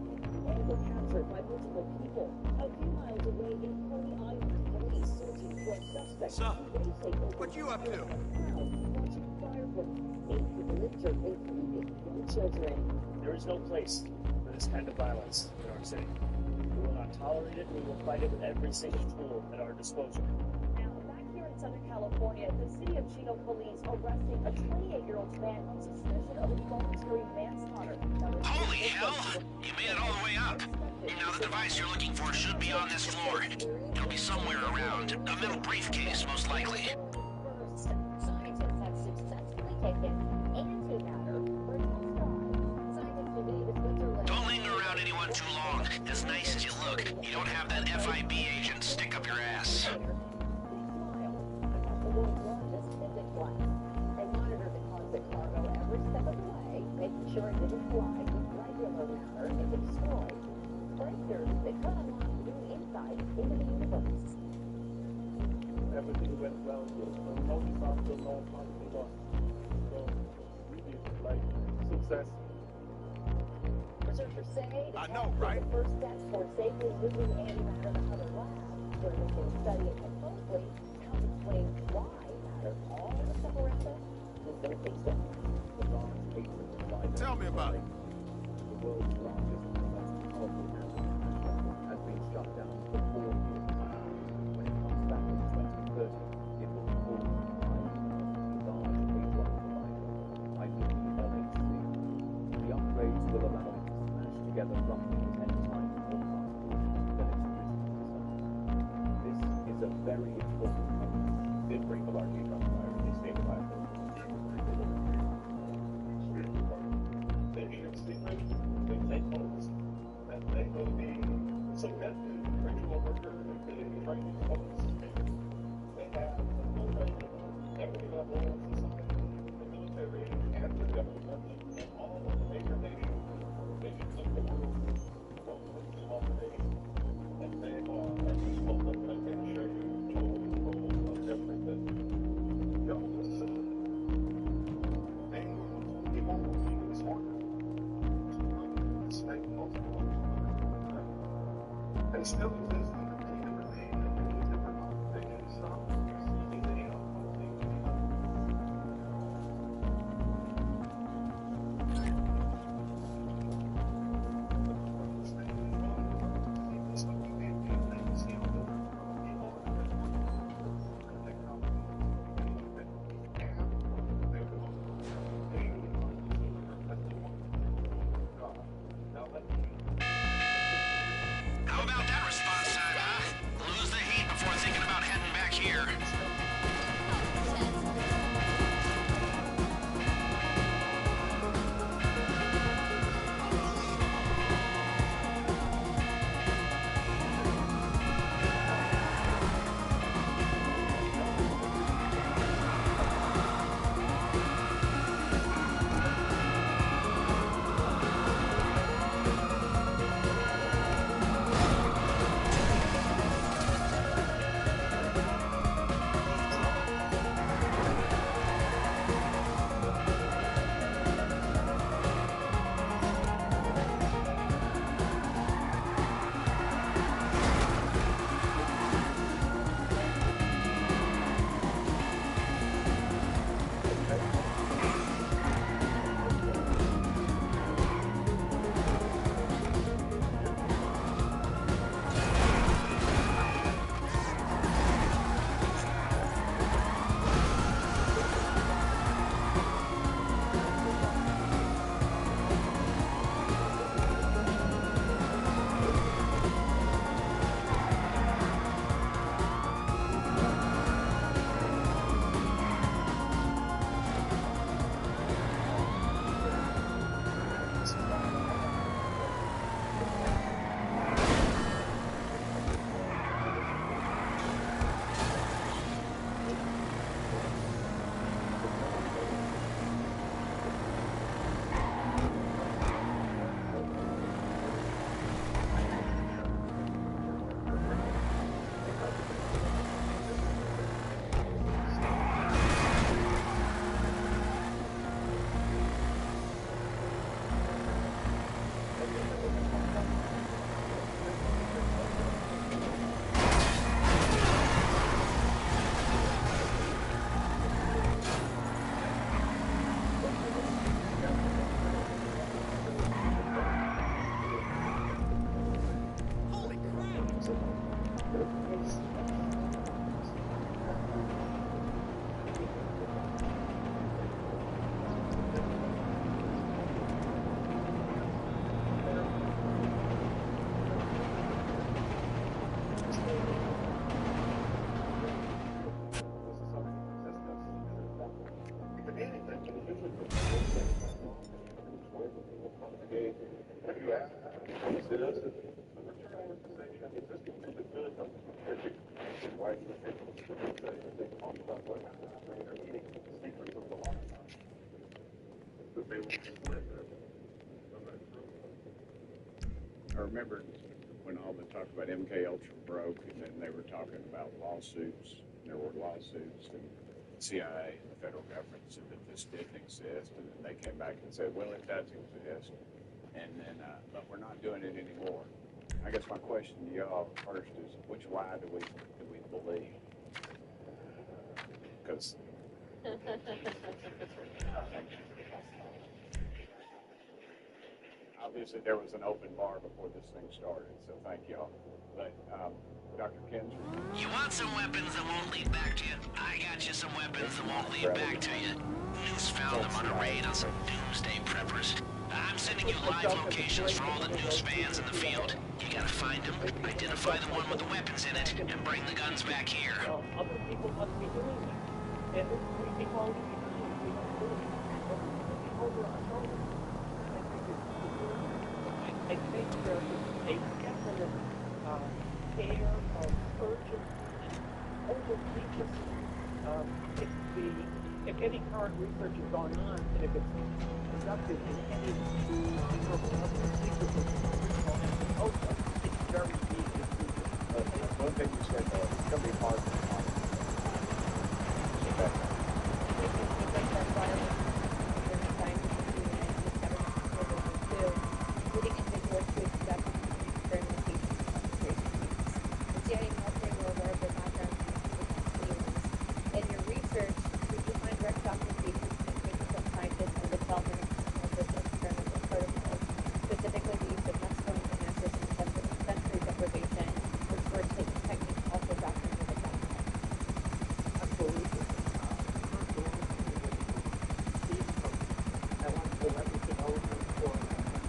And were captured by multiple people. A few miles away in Coney Island, police searching for a suspect. Sup? What you up to? Watching fireworks. 8 people injured, including young children. There is no place for this kind of violence in our city. We will not tolerate it. We will fight it with every single tool at our disposal. Now, back here in Southern California, the city of Chino police arresting a 28-year-old man on suspicion of involuntary manslaughter. Holy hell! You made it all the way up. Now the device you're looking for should be on this floor. It'll be somewhere around. A metal briefcase, most likely. First, scientists have successfully taken antimatter for test drive. Scientists today in Switzerland. Don't linger around anyone too long. As nice as you look, you don't have that FIB agent stick up your ass. They monitor the convict cargo every step of the way, making sure it didn't fly with regular matter if it destroyed. Breakthroughs that could unlock new insight into the universe. Everything went well. No disaster, no property loss. So, really, like, success. Researchers say the I know, right? the first steps for safely moving antimatter to other labs, where they can study it more closely, help explain why matter all the stuff around us is so big. Tell me about it. The world's largest powerful has been shut down for 4 years. When it comes back in 2030, it will be called large hadron collider, IPLHC. The upgrades will allow it to smash together roughly 10 times more particles than its original design. This is a very important moment. Did bring the large hadron collider to stabilize it. They take homes, and they will be some ritual worker and training homes. They have every level of society, the military and the government, and all of the major nations of the world, and they are at this moment, I can assure you, total control of everything. People will be smarter. And still exist and continue to remain in many different occupations. How about that response time? I remember when all the talk about MK Ultra broke, and then they were talking about lawsuits. There were lawsuits, and CIA and the federal government said that this didn't exist, and then they came back and said, well, it does exist, and then, but we're not doing it anymore. I guess my question to y'all first is, which lie do we believe? Because obviously there was an open bar before this thing started, so thank y'all. But Dr. Kinzer? You want some weapons that won't lead back to you? I got you some weapons that won't lead back to you. News found them on a raid on some doomsday preppers. I'm sending you live locations for all the news fans in the field. You gotta find them, identify the one with the weapons in it, and bring the guns back here. Other people must be doing that. And we keep falling behind. We don't do it. Over our shoulders. I think there is a definite air of urgency and over-legalism. If any current research is going on, and if it's conducted in any it's very easy to do. One thing you said, it's going to be hard to find. including individuals who conduct experimentation operations. The CIA and military were aware of their backgrounds and feelings. In your research, did you find direct documentation of communications from scientists and the development of experimental protocols, specifically the use of muscarine enhancers and sensory deprivation, which were techniques also documented at that time? Absolutely. I want the weapons development for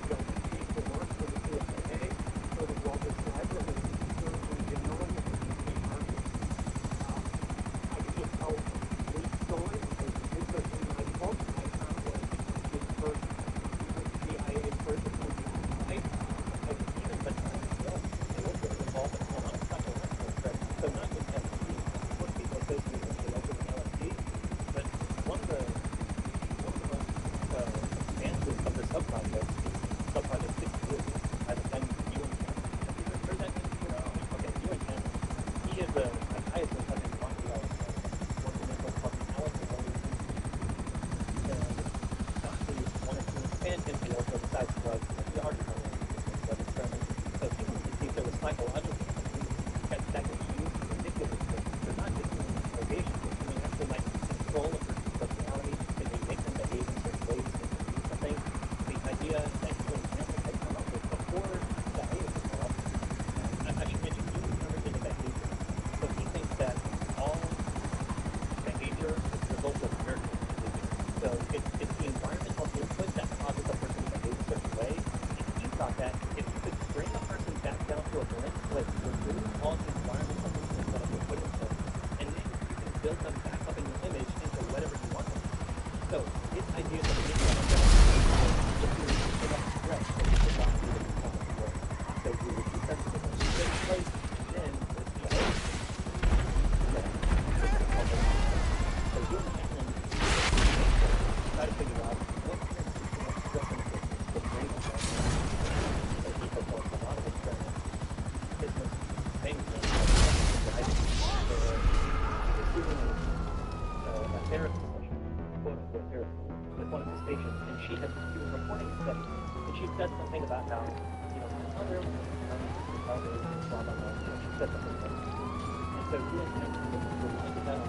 the work for the CIA, for the Walters Library, for the genome of the market. I can just tell brief story because research in my book I found was the first CIA person who died. I even but I also involved in one psychological effect. So not just LSD, what people associate with the LSD, but one of the advances of the subproject is subproject 62 by the then Ewan Campbell. Have you heard that name? No. Okay, Ewan Campbell. He is a psychiatrist I've been talking about working with what's called the Alice Evaluation. And he wanted to expand his field besides drugs. He argued for drug experiments. So he wanted to see if there was psychological things that could be used to manipulate things. They're not just doing interrogation, but doing actually like control a person's personality. Can they make them behave in certain ways? Can they do something? The idea that Ewan Campbell had come up with before the AI was developed, I should mention he was never into behavior. So he thinks that all behavior is the result of nurture behavior. So it's the environmental input that causes a person to behave a certain way. And he thought that if you could bring a person back down to a blank slate, remove all the environmental inputs that have been put into them, and then you can build them back up in your image into whatever you want them to be. So his idea is that if you want to if you give up stress, then you should not do the performance work. So you would be sensitive. So in place, then the CIA so you and try to figure out what kind of stress the brain of that. So he performs a lot of experiments. His most famous one is a therapy session, quote unquote therapy, with one of his patients, and he was reporting a study, and she said something about how, other blah blah blah, she said something like that. And so he was reminded that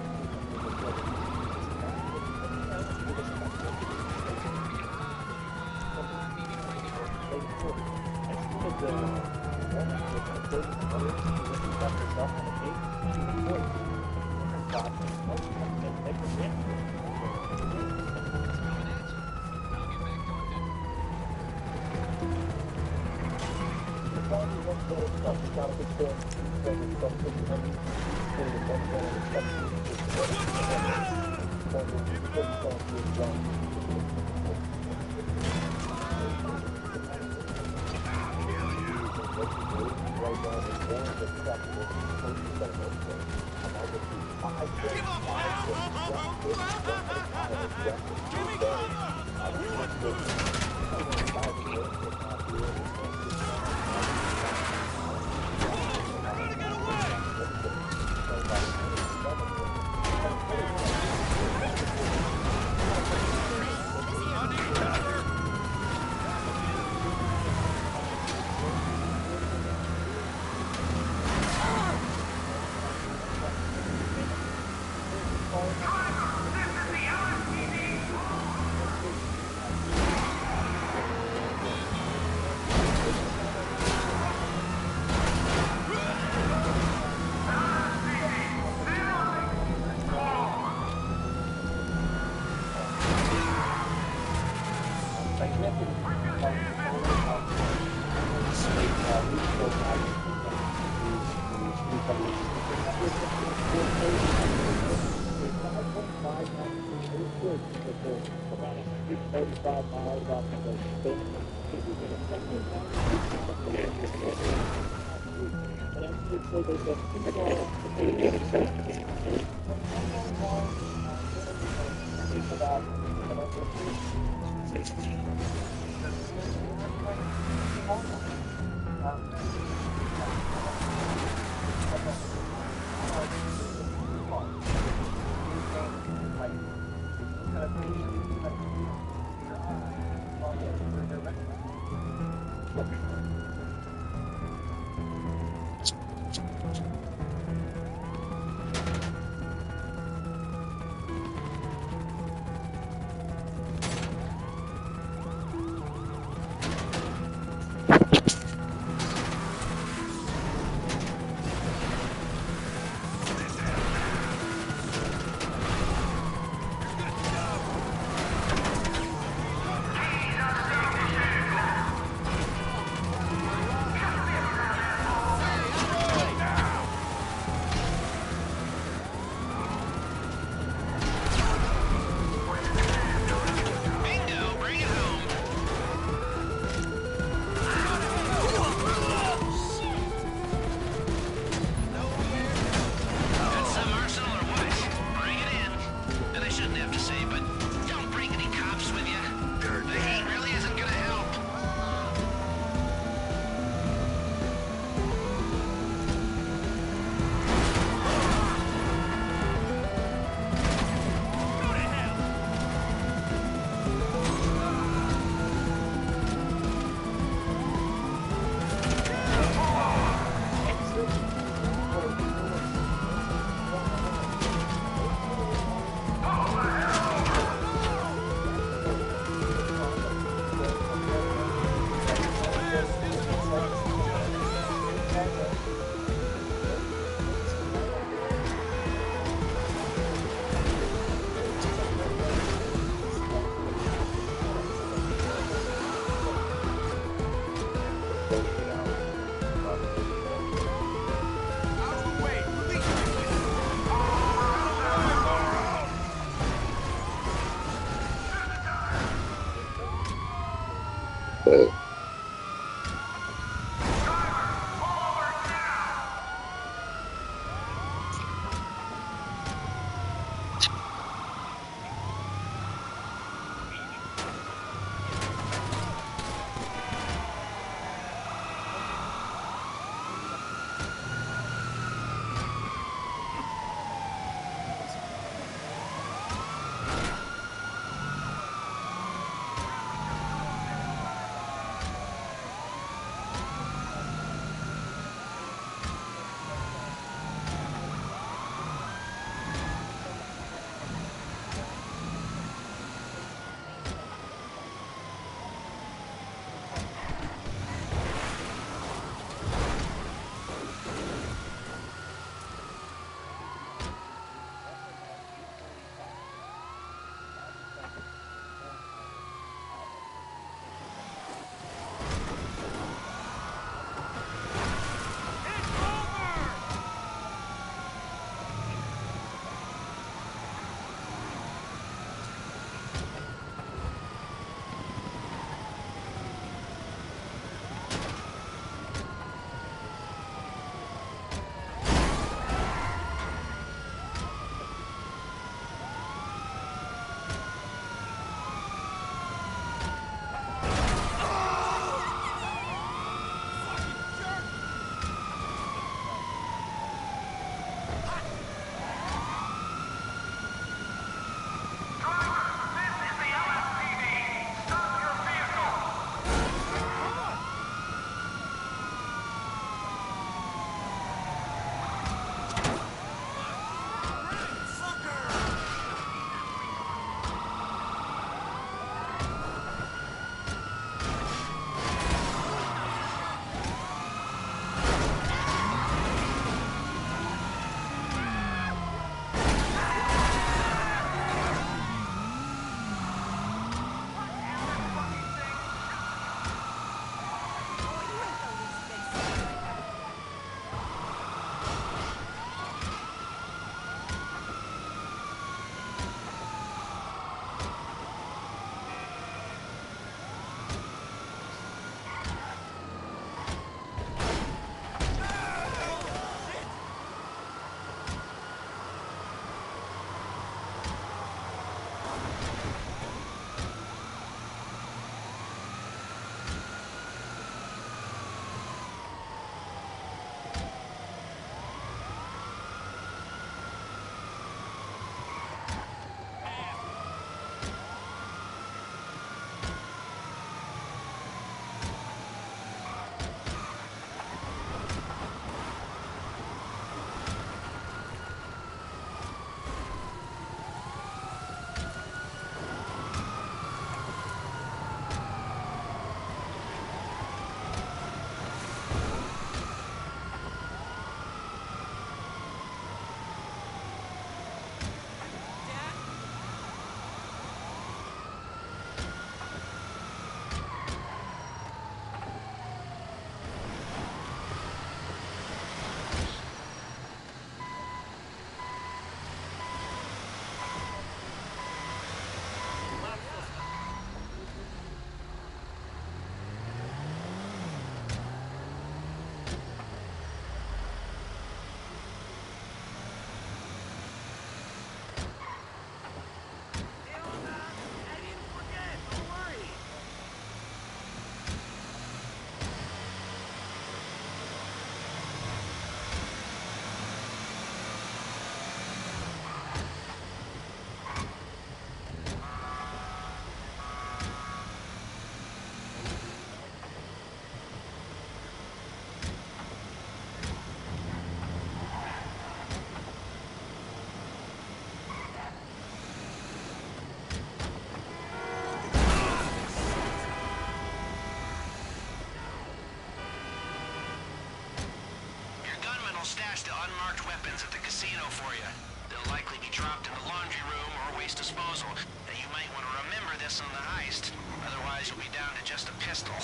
unmarked weapons at the casino for you. They'll likely be dropped in the laundry room or waste disposal. And you might want to remember this on the heist. Otherwise, you'll be down to just a pistol.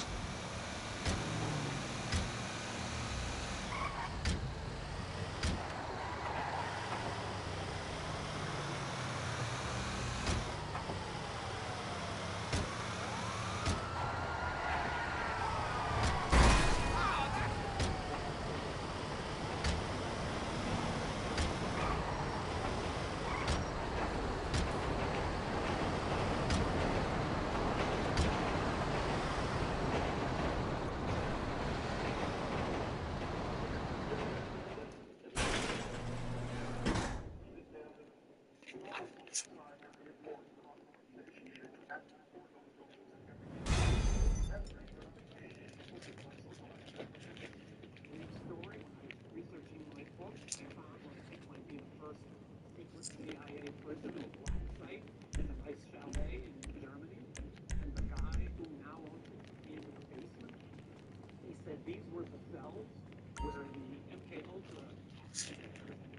CIA prison in black site in a nice chalet in Germany, and the guy who now owns it in the basement, he said these were the cells where the MK Ultra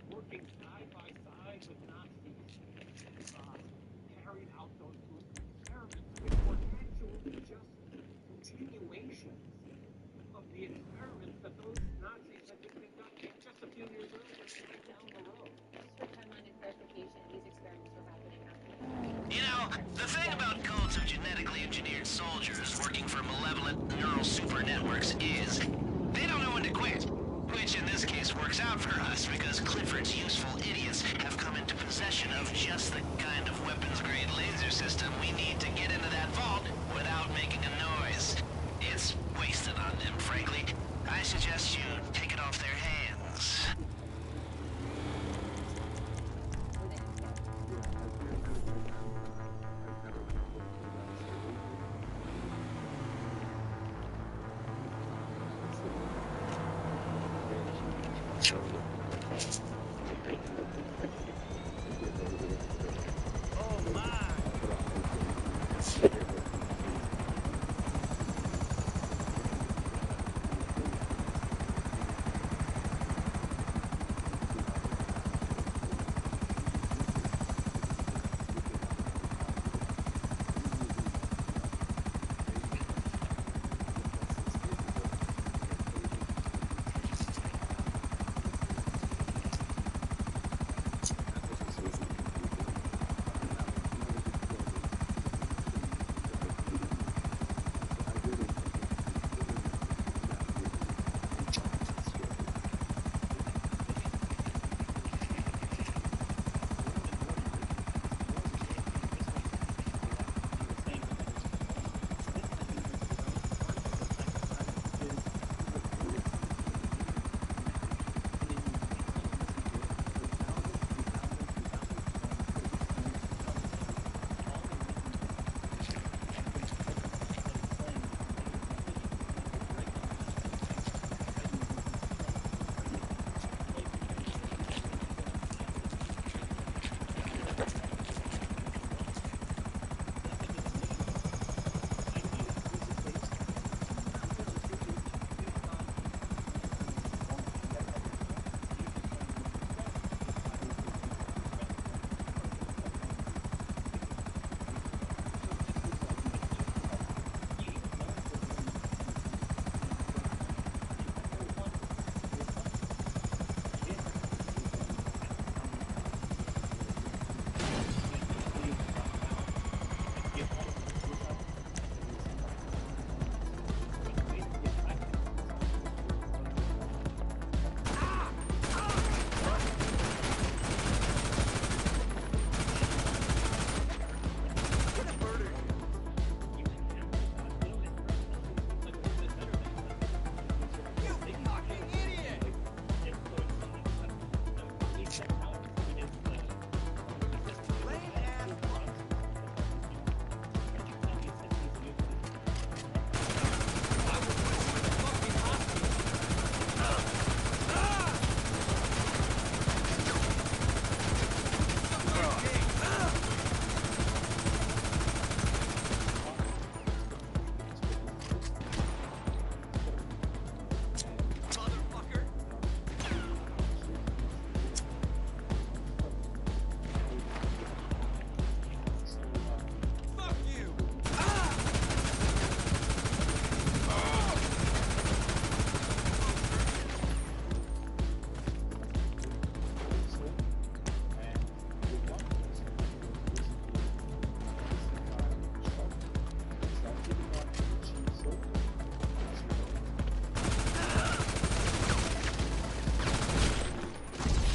working side by side with Nazis carried out those group experiments, which were actually just continuations of the experiments that those Nazis had been conducting just a few years earlier right down the road. For timeline and clarification, these experiments were happening after. You know, the thing about cults of genetically engineered soldiers working for malevolent neural super networks is they don't know when to quit. Which in this case works out for us because Clifford's useful idiots have come into possession of just the kind of weapons-grade laser system we need to get into that vault without making a noise. It's wasted on them, frankly. I suggest you take it off their hands.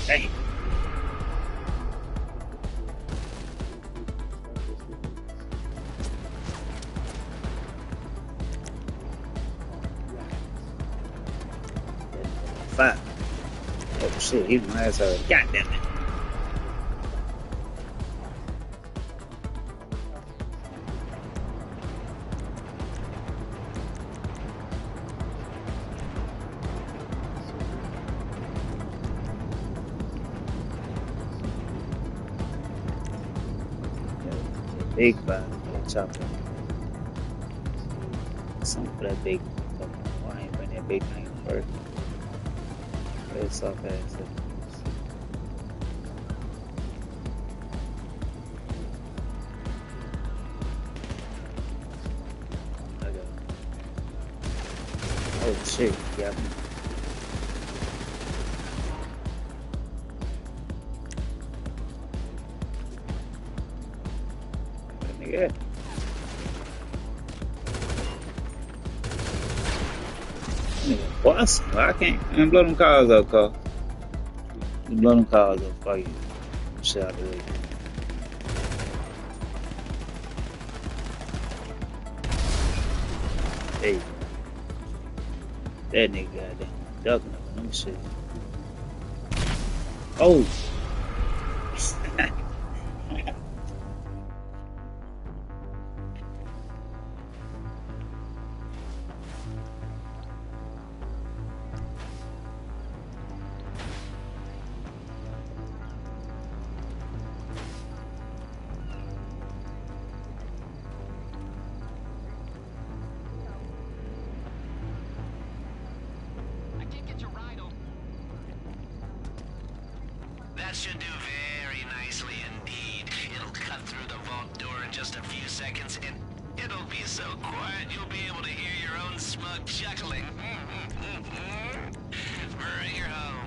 Dang. Fuck. Oh shit, he my ass already. God damn it. Big five, chopper. Something for that big. Why ain't bring that big thing first? Very soft ass. Oh shit, yeah. Yeah. What? I can't blow them cars up, Carl. You blow them cars up for you. Shit out of the way. Hey. That nigga goddamn ducking up on them shit. Oh! That should do very nicely indeed. It'll cut through the vault door in just a few seconds, and it'll be so quiet you'll be able to hear your own smug chuckling. Bring her home.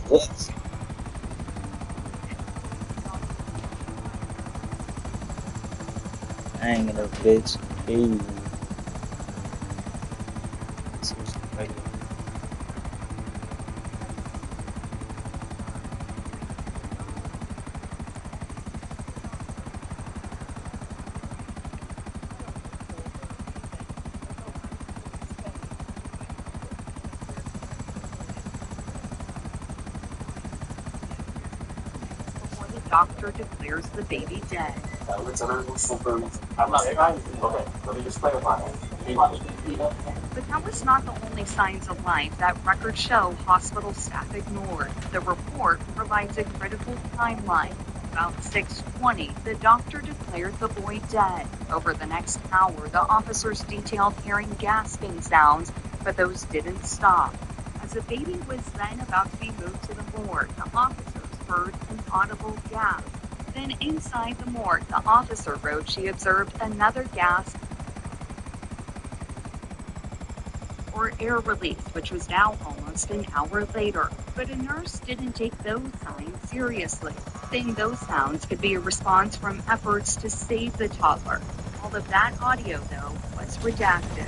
What? Hanging up, bitch. Hey. Doctor declares the baby dead. But that was not the only signs of life that records show hospital staff ignored. The report provides a critical timeline. About 6:20, the doctor declared the boy dead. Over the next hour, the officers detailed hearing gasping sounds, but those didn't stop. As the baby was then about to be moved to the morgue, the officers heard an audible gasp. Then inside the morgue, the officer wrote she observed another gasp or air release, which was now almost an hour later. But a nurse didn't take those signs seriously, saying those sounds could be a response from efforts to save the toddler. All of that audio, though, was redacted.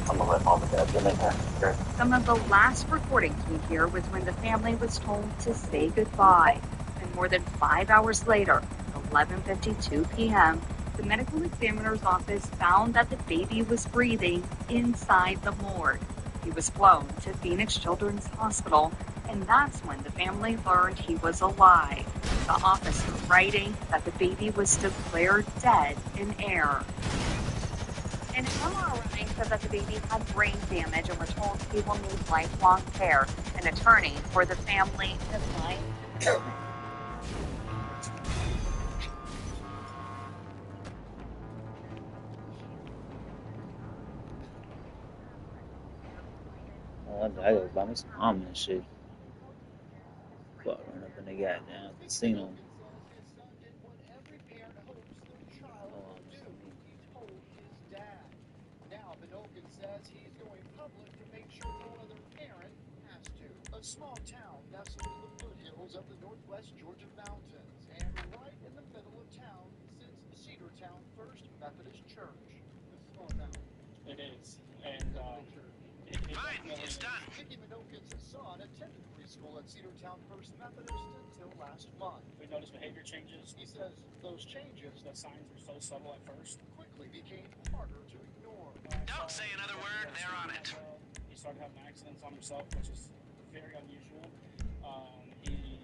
I'm gonna let mom and dad get in there. Okay. Some of the last recordings we hear was when the family was told to say goodbye. And more than 5 hours later, 11:52 p.m., the medical examiner's office found that the baby was breathing inside the morgue. He was flown to Phoenix Children's Hospital, and that's when the family learned he was alive. The officer writing that the baby was declared dead in air. An MRI said that the baby had brain damage and were told he will need lifelong care. An attorney for the family declined. I gotta buy me some almond and shit. Fuck, run up in They got down casino. Now, Minokin says he's going public to make sure no other parent has to. A small town nestled in the foothills of the northwest Georgia mountains, and right in the middle of town sits Cedartown First Methodist Church. It's a small town. It is, and Fine, it's done. Mickey Minokin's son attended preschool at Cedartown First Methodist until last month. we noticed behavior changes. He says those changes The signs were so subtle at first. quickly became harder to ignore. Don't say another word, they're on it. He started having accidents on himself, which is very unusual. He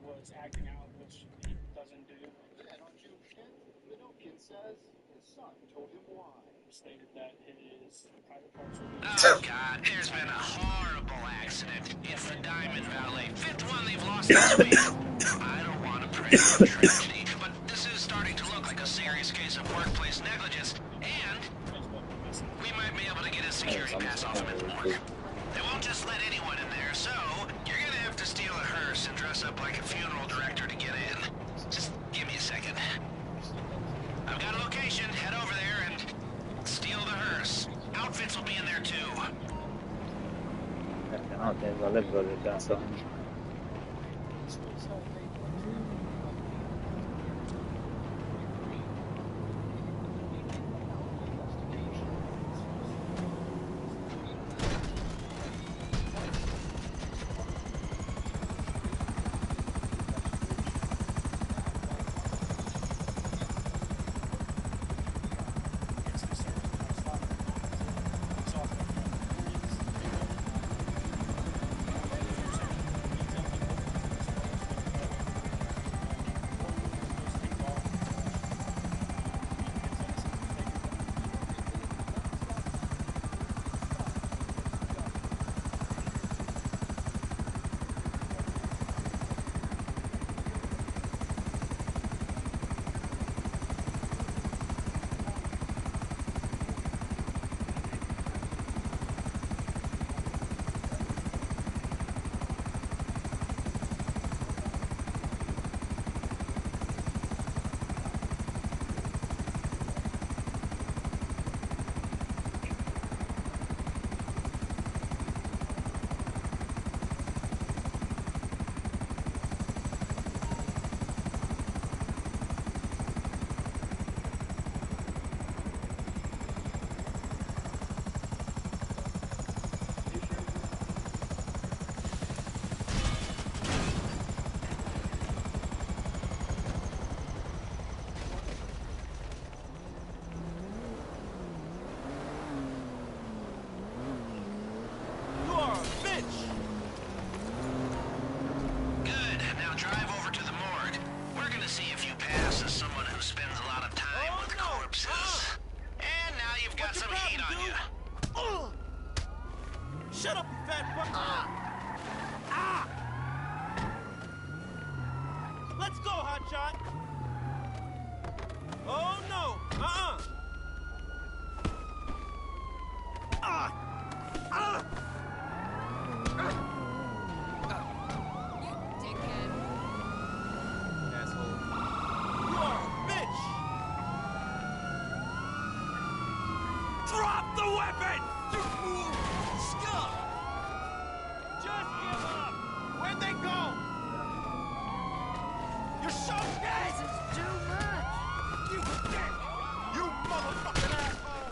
was acting out, which he doesn't do. Then on June 10th, Minokin says his son told him why. Stated that his private parts were Oh, God, there's been a horrible accident. It's the Diamond Valet. Fifth one they've lost this week. I don't want to pray for tragedy, but this is starting to look like a serious case of workplace negligence, and we might be able to get a security pass off him at the morgue. They won't just let anyone in there, so you're gonna have to steal a hearse and dress up like a funeral director to get in. Just give me a second. I've got a location. Head over there and steal the hearse. Outfits will be in there too. I don't think I'll ever go to that something. Good. Now drive over to the morgue. We're gonna see if you pass as someone who spends a lot of time with corpses. And now you've got some heat on you. Shut up, you fat fuck! Let's go, hotshot! Oh no! Drop the weapon! You fool! Scum! Just give up! Where'd they go? You're so dead! This is too much! You dead! You motherfucking asshole!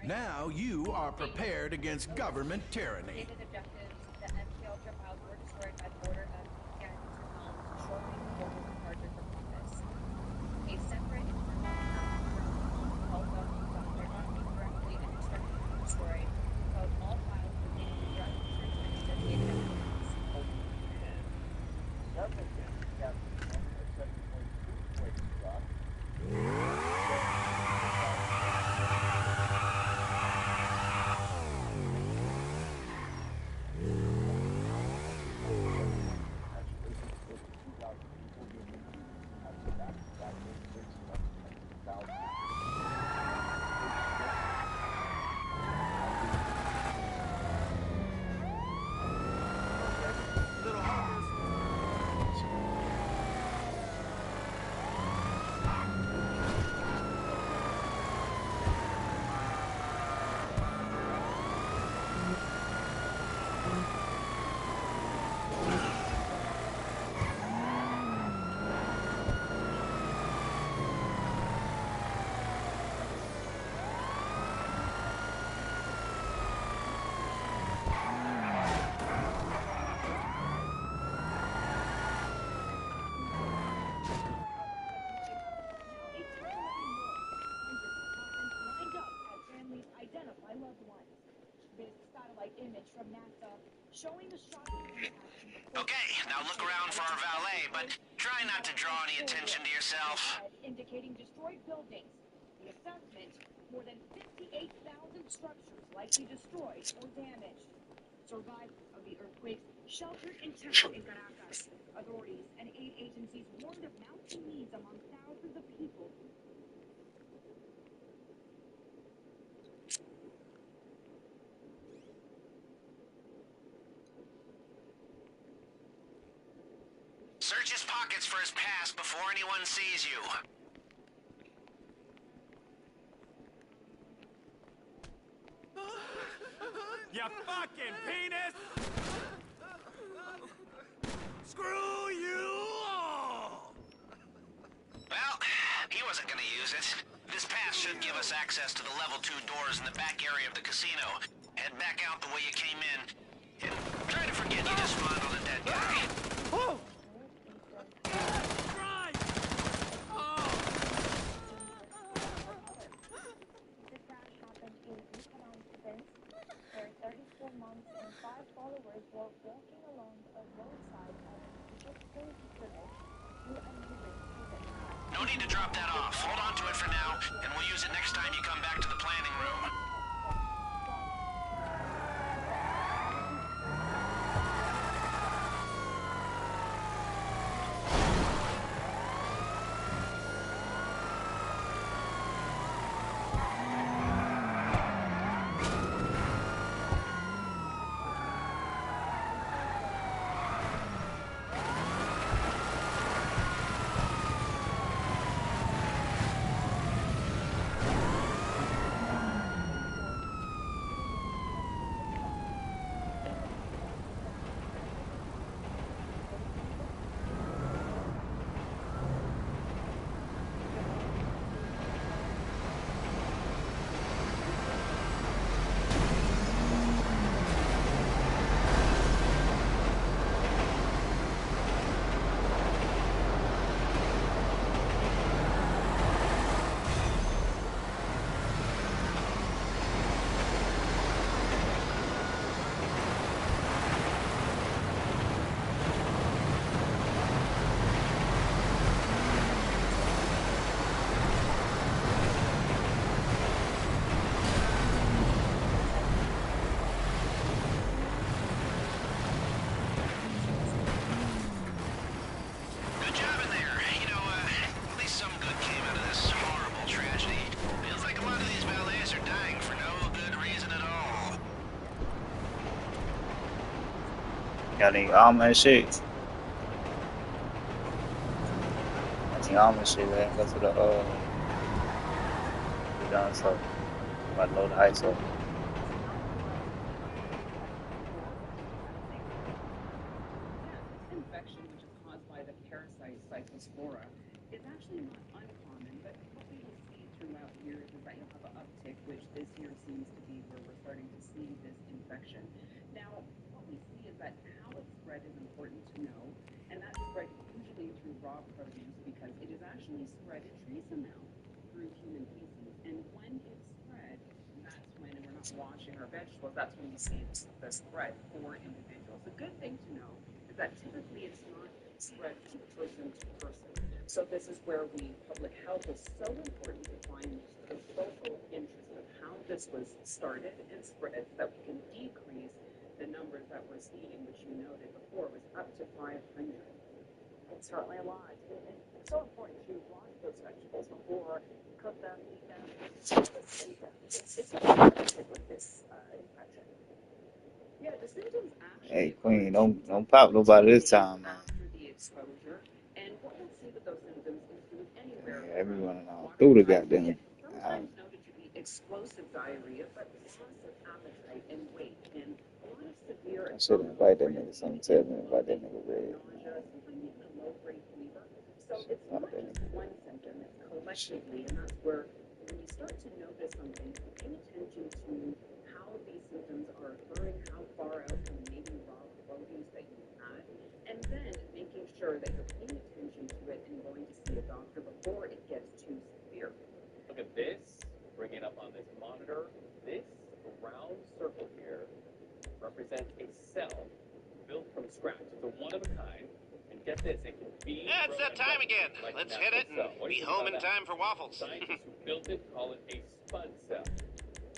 Now you are prepared against government tyranny. Stated objectives, the MK Ultra files were destroyed by the order of Ken Helms shortly before his departure from office. A separate internal called up Dr. Hockey directly and instructed to destroy all files pertaining to drug research and associated activities. Okay, now look around for our valet, but try not to draw any attention to yourself. Indicating destroyed buildings. The assessment, more than 58,000 structures likely destroyed or damaged. Survivors of the earthquakes sheltered in tents in Caracas. Authorities and aid agencies warned of mounting needs among thousands of people. Search his pockets for his past before anyone sees you. You fucking penis! Screw you all! Well, he wasn't gonna use it. This pass should give us access to the level 2 doors in the back area of the casino. Head back out the way you came in. And try to forget you just spawned on a dead guy. Oh! The crash happened in Buchanan Province, where 34 monks and 5 followers were walking along a roadside on a peaceful village to a neighboring prison. No need to drop that off. Hold on to it for now, and we'll use it next time you come back to the planning room. Good job in there. You know, at least some good came out of this horrible tragedy. Feels like a lot of these valets are dying for no good reason at all. Got any armor and shit? Any armor and shit, man. Go to the down so about to load the ice up. Infection, which is caused by the parasite Cyclospora, is actually not uncommon, but what we will see throughout years is that you'll have an uptick, which this here seems to be where we're starting to see this infection. Now, what we see is that how it's spread is important to know, and that's spread usually through raw produce because it is actually spread a trace amount through human feces. And when it's spread, that's when, and we're not washing our vegetables, that's when we see the spread for individuals. The good thing to know is that typically it's not spread from person to person. So this is where public health is so important to find the focal interest of how this was started and spread so that we can decrease the numbers that we're seeing, which you noted before was up to 500. It's certainly a lot. It's so important to wash those vegetables before you cook them, eat them, eat them. It's affected with this infection. Yeah, the symptoms actually Hey, Queen, don't pop nobody this time, man. after the exposure, and what we'll see with those symptoms include anywhere Yeah, everyone all through the goddamn. sometimes noted to be explosive diarrhea, but loss of appetite and weight, and a lot of severe I should invite that nigga. Someone tell me invite that nigga Red. nausea, sometimes even a low-grade fever. So it's not just one symptom, it's collectively, and that's where when you start to notice something, pay attention to how these symptoms are occurring, how far out from maybe raw produce that you had, and then making sure that you're paying attention to it and going to see a doctor before it gets too severe. Look at this, bring it up on this monitor. This round circle here represents a cell built from scratch. It's a one-of-a-kind. And get this, it can be... Yeah, it's that time again. Let's hit it and be home in time for waffles. Scientists who built it call it a spud cell.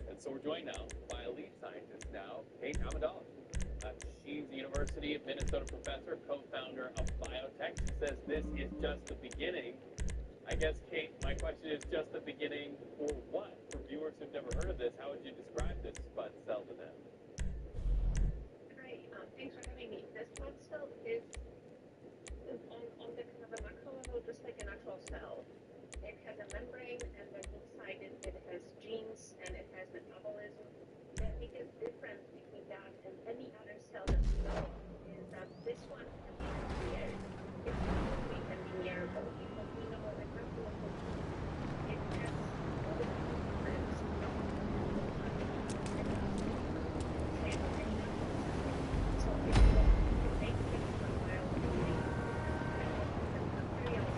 And so we're joined now by a lead scientist now, Kate Amidala. She's the University of Minnesota professor, co-founder of Biotech. She says this is just the beginning. I guess, Kate, my question is just the beginning for what? For viewers who've never heard of this, how would you describe this spud cell to them? Hi, thanks for having me. The spud cell is on the kind of a macro level, just like a natural cell. It has a membrane, and then inside it has genes and it has metabolism. The biggest difference between that and any other cell that we know is that this one can be created. It's completely engineerable because we know that natural protein, it has all the components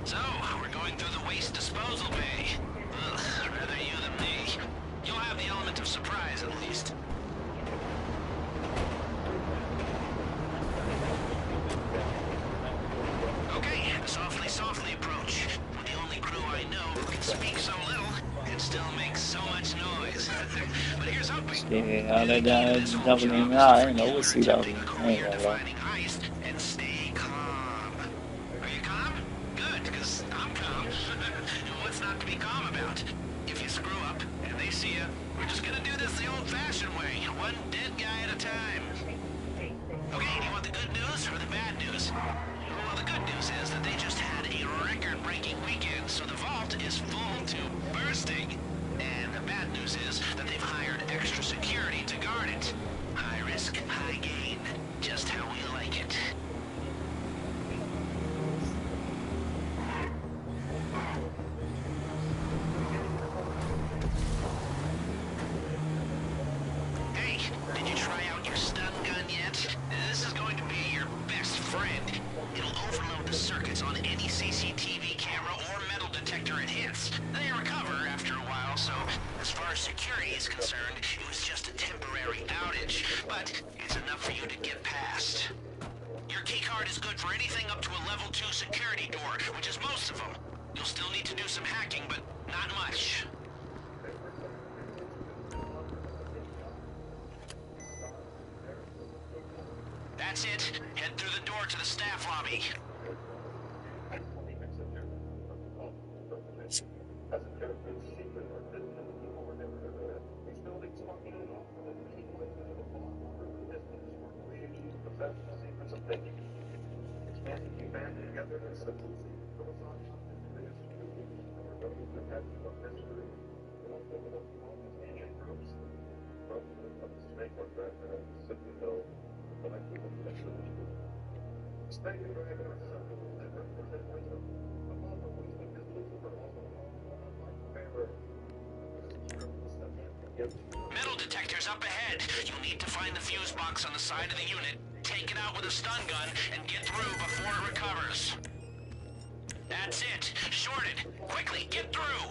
So, we're going through the waste disposal bay. Ugh, rather you than me. You'll have the element of surprise, at least. Okay, softly, softly approach. We're the only crew I know who can speak so little and still make so much noise. But here's hoping. Yeah, all that jumping in and out. I ain't know what seat I was in. I ain't gonna lie. And stay calm. Are you calm? Good, because I'm calm. What's not to be calm about? If you screw up and they see you, we're just gonna do this the old-fashioned way, one dead guy at a time. Okay, do you want the good news or the bad news? Well, the good news is that they just had a record-breaking weekend, so the vault is full to bursting. And the bad news is that they've hired extra security to guard it. High risk, high gain. Just how we like it. Hey, did you try out your stun gun yet? This is going to be your best friend. It'll overload the circuits on any CCTV camera or metal detector it hits. They recover after a while, so as far as security is concerned, it was just a temporary outage, but it's enough for you to get past. Your keycard is good for anything up to a level 2 security door, which is most of them. You'll still need to do some hacking, but not much. That's it. Head through the door to the staff lobby. Metal detectors up ahead. You'll need to find the fuse box on the side of the unit, take it out with a stun gun, and get through before it recovers. That's it. Shorted. Quickly, get through.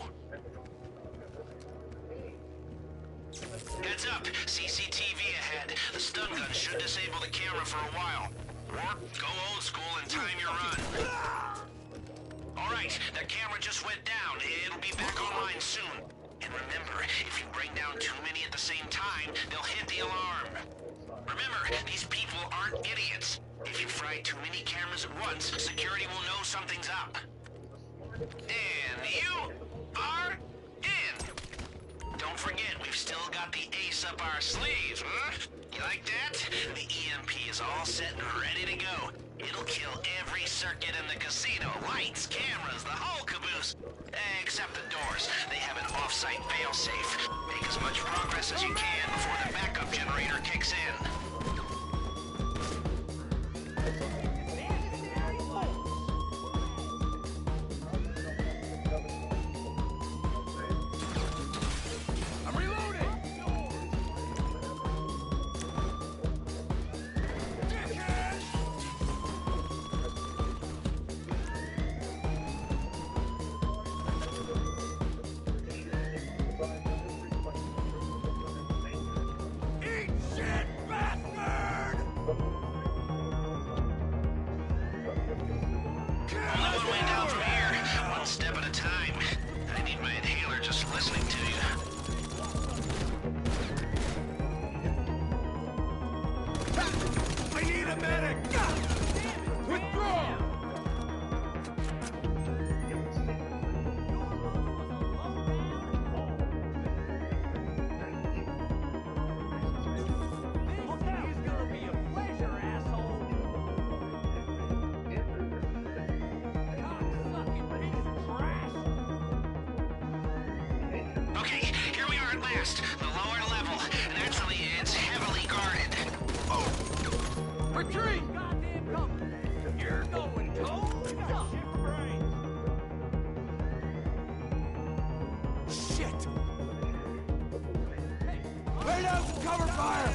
Heads up. CCTV ahead. The stun gun should disable the camera for a while. Or go old school and time your run. Alright, that camera just went down. It'll be back online soon. And remember, if you bring down too many at the same time, they'll hit the alarm. Remember, these people aren't idiots. If you fry too many cameras at once, security will know something's up. And you are in. Don't forget, we've still got the ace up our sleeve, huh? You like that? The EMP is all set and ready to go. It'll kill every circuit in the casino. Lights, cameras, the whole caboose. Except the doors. They have an off-site fail-safe. Make as much progress as you can before the backup generator kicks in. The lower level, naturally, it's heavily guarded. Retreat! Goddamn cover! You're going cold! Shit! Lay down some cover fire!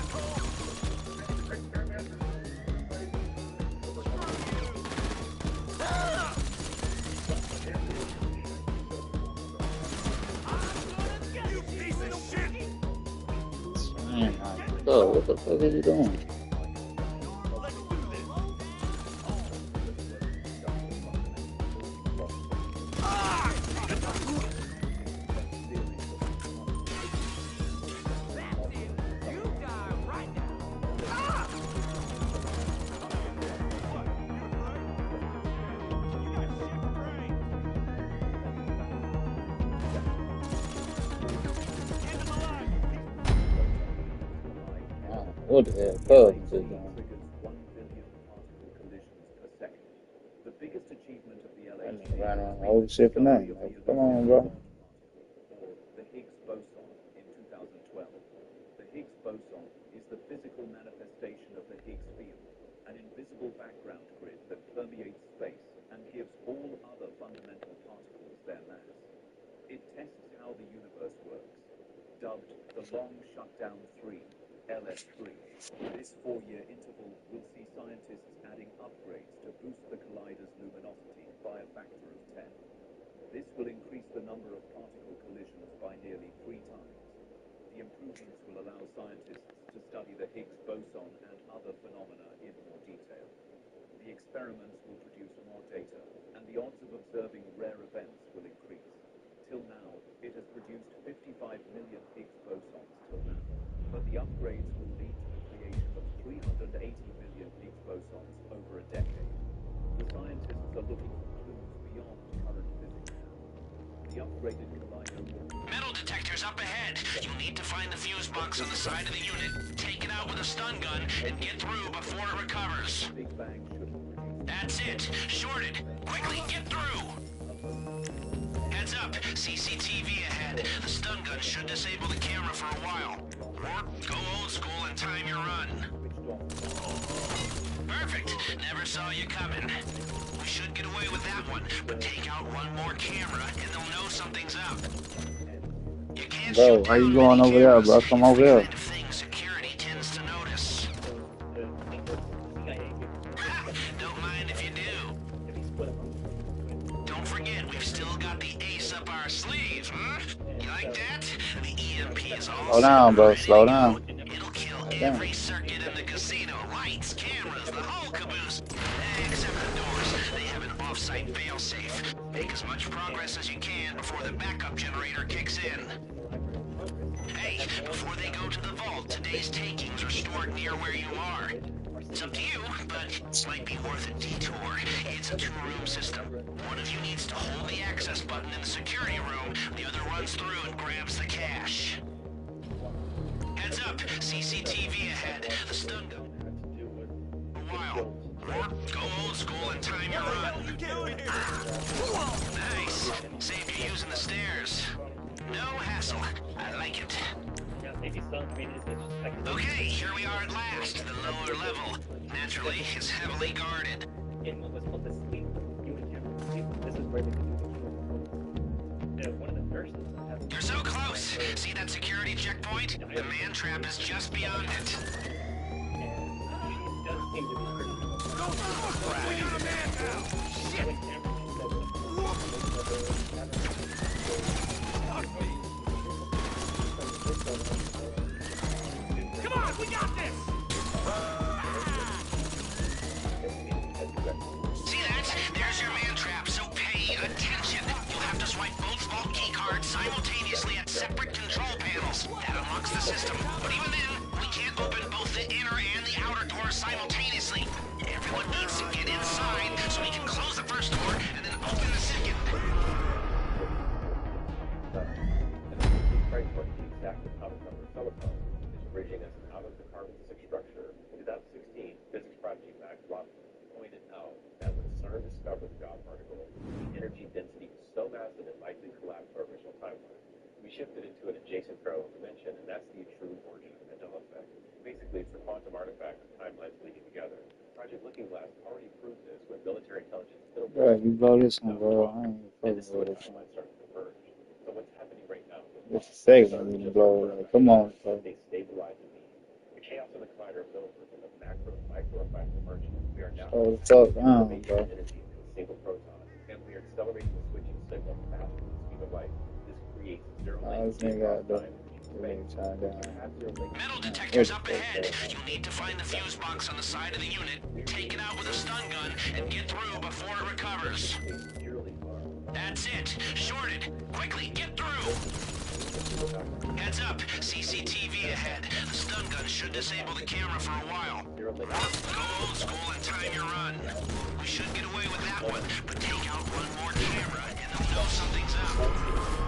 Oh, what the fuck is he doing? What the hell? Cubs is doing? The biggest achievement of the I ain't riding around the whole shit for nothing. Like, come on, bro. The Higgs boson in 2012. The Higgs boson is the physical manifestation of the Higgs field, an invisible background grid that permeates space and gives all other fundamental particles their mass. It tests how the universe works. Dubbed the Long Shutdown 3, LS3. This 4-year interval will see scientists adding upgrades to boost the collider's luminosity by a factor of 10. This will increase the number of particle collisions by nearly 3 times. The improvements will allow scientists to study the Higgs boson and other phenomena in more detail. The experiments will produce more data, and the odds of observing rare events will increase. Till now, it has produced 55 million Higgs bosons till now, but the upgrades will lead to the creation of 380 million Higgs bosons over a decade. The scientists are looking for clues beyond current physics. The upgraded collider will... Metal detectors up ahead. You'll need to find the fuse box on the side of the unit, take it out with a stun gun, and get through before it recovers. That's it. Shorted. Quickly, get through. Heads up. CCTV ahead. The stun gun should disable the camera for a while. Or go old school and time your run. Perfect. Never saw you coming. We should get away with that one, but take out one more camera and they'll know something's up. You can't Bro, how you going over there, bro? Come over here. Security tends to notice. Don't mind if you do. Don't forget, we've still got the ace up our sleeve, huh? You like that? The EMP is all Slow down, bro. Slow down. It'll kill Damn. every circuit in the casino. Lights, cameras, the whole caboose. Except the doors. They have an off-site fail-safe. Make as much progress as you can before the backup generator kicks in. Hey, before they go to the vault, today's takings are stored near where you are. It's up to you, but it might be worth a detour. It's a two-room system. One of you needs to hold the access button in the security room. The other runs through and grabs the cash. Heads up, CCTV ahead. The stun gun. A while. Or go old school and time your run. Nice. Save you using the stairs. No hassle. I like it. Okay, here we are at last. The lower level. Naturally, is heavily guarded. In what's called the sleep unit camera. This is where they one of the nurses has. You're so close. See that security checkpoint? The man trap is just beyond it. Does seem to be pretty. We got a man now! Shit! Come on, we got this! See that? There's your man trap, so pay attention. You'll have to swipe both vault key cards simultaneously at separate control panels. That unlocks the system. But even then, we can't open both the inner and the outer doors simultaneously. Everyone needs to get inside so we can close the first door and then open the second. Frankfurt, the exact atomic number of telephone is bridging us out of the carbon-6 structure. In 2016, physics prodigy Max Planck pointed out that when CERN discovered the God particle, the energy density was so massive it likely collapsed our original timeline. We shifted into an adjacent parallel dimension, and that's the true origin of the Mandela effect. Basically, it's the quantum artifact of timelines bleeding together. Project Looking Glass already proved this when military intelligence built. Bro, you blow this one, bro. I ain't fucking with this one. Starting to converge. So what's happening right now? It's a second you blow. Like, come on, bro. They stabilize the chaos in the collider is over from the macro to micro effect emerging. We are now Oh, it's up down, bro. energy into a single proton, and we are accelerating the switching signal faster than the speed of light. This creates zero This latency. nigga got the time down. Metal detectors up ahead. You'll need to find the fuse box on the side of the unit, take it out with a stun gun, and get through before it recovers. That's it. Shorted. Quickly, get through. Heads up. CCTV ahead. The stun gun should disable the camera for a while. Go old school and time your run. We should get away with that one, but take out one more camera and they'll know something's up.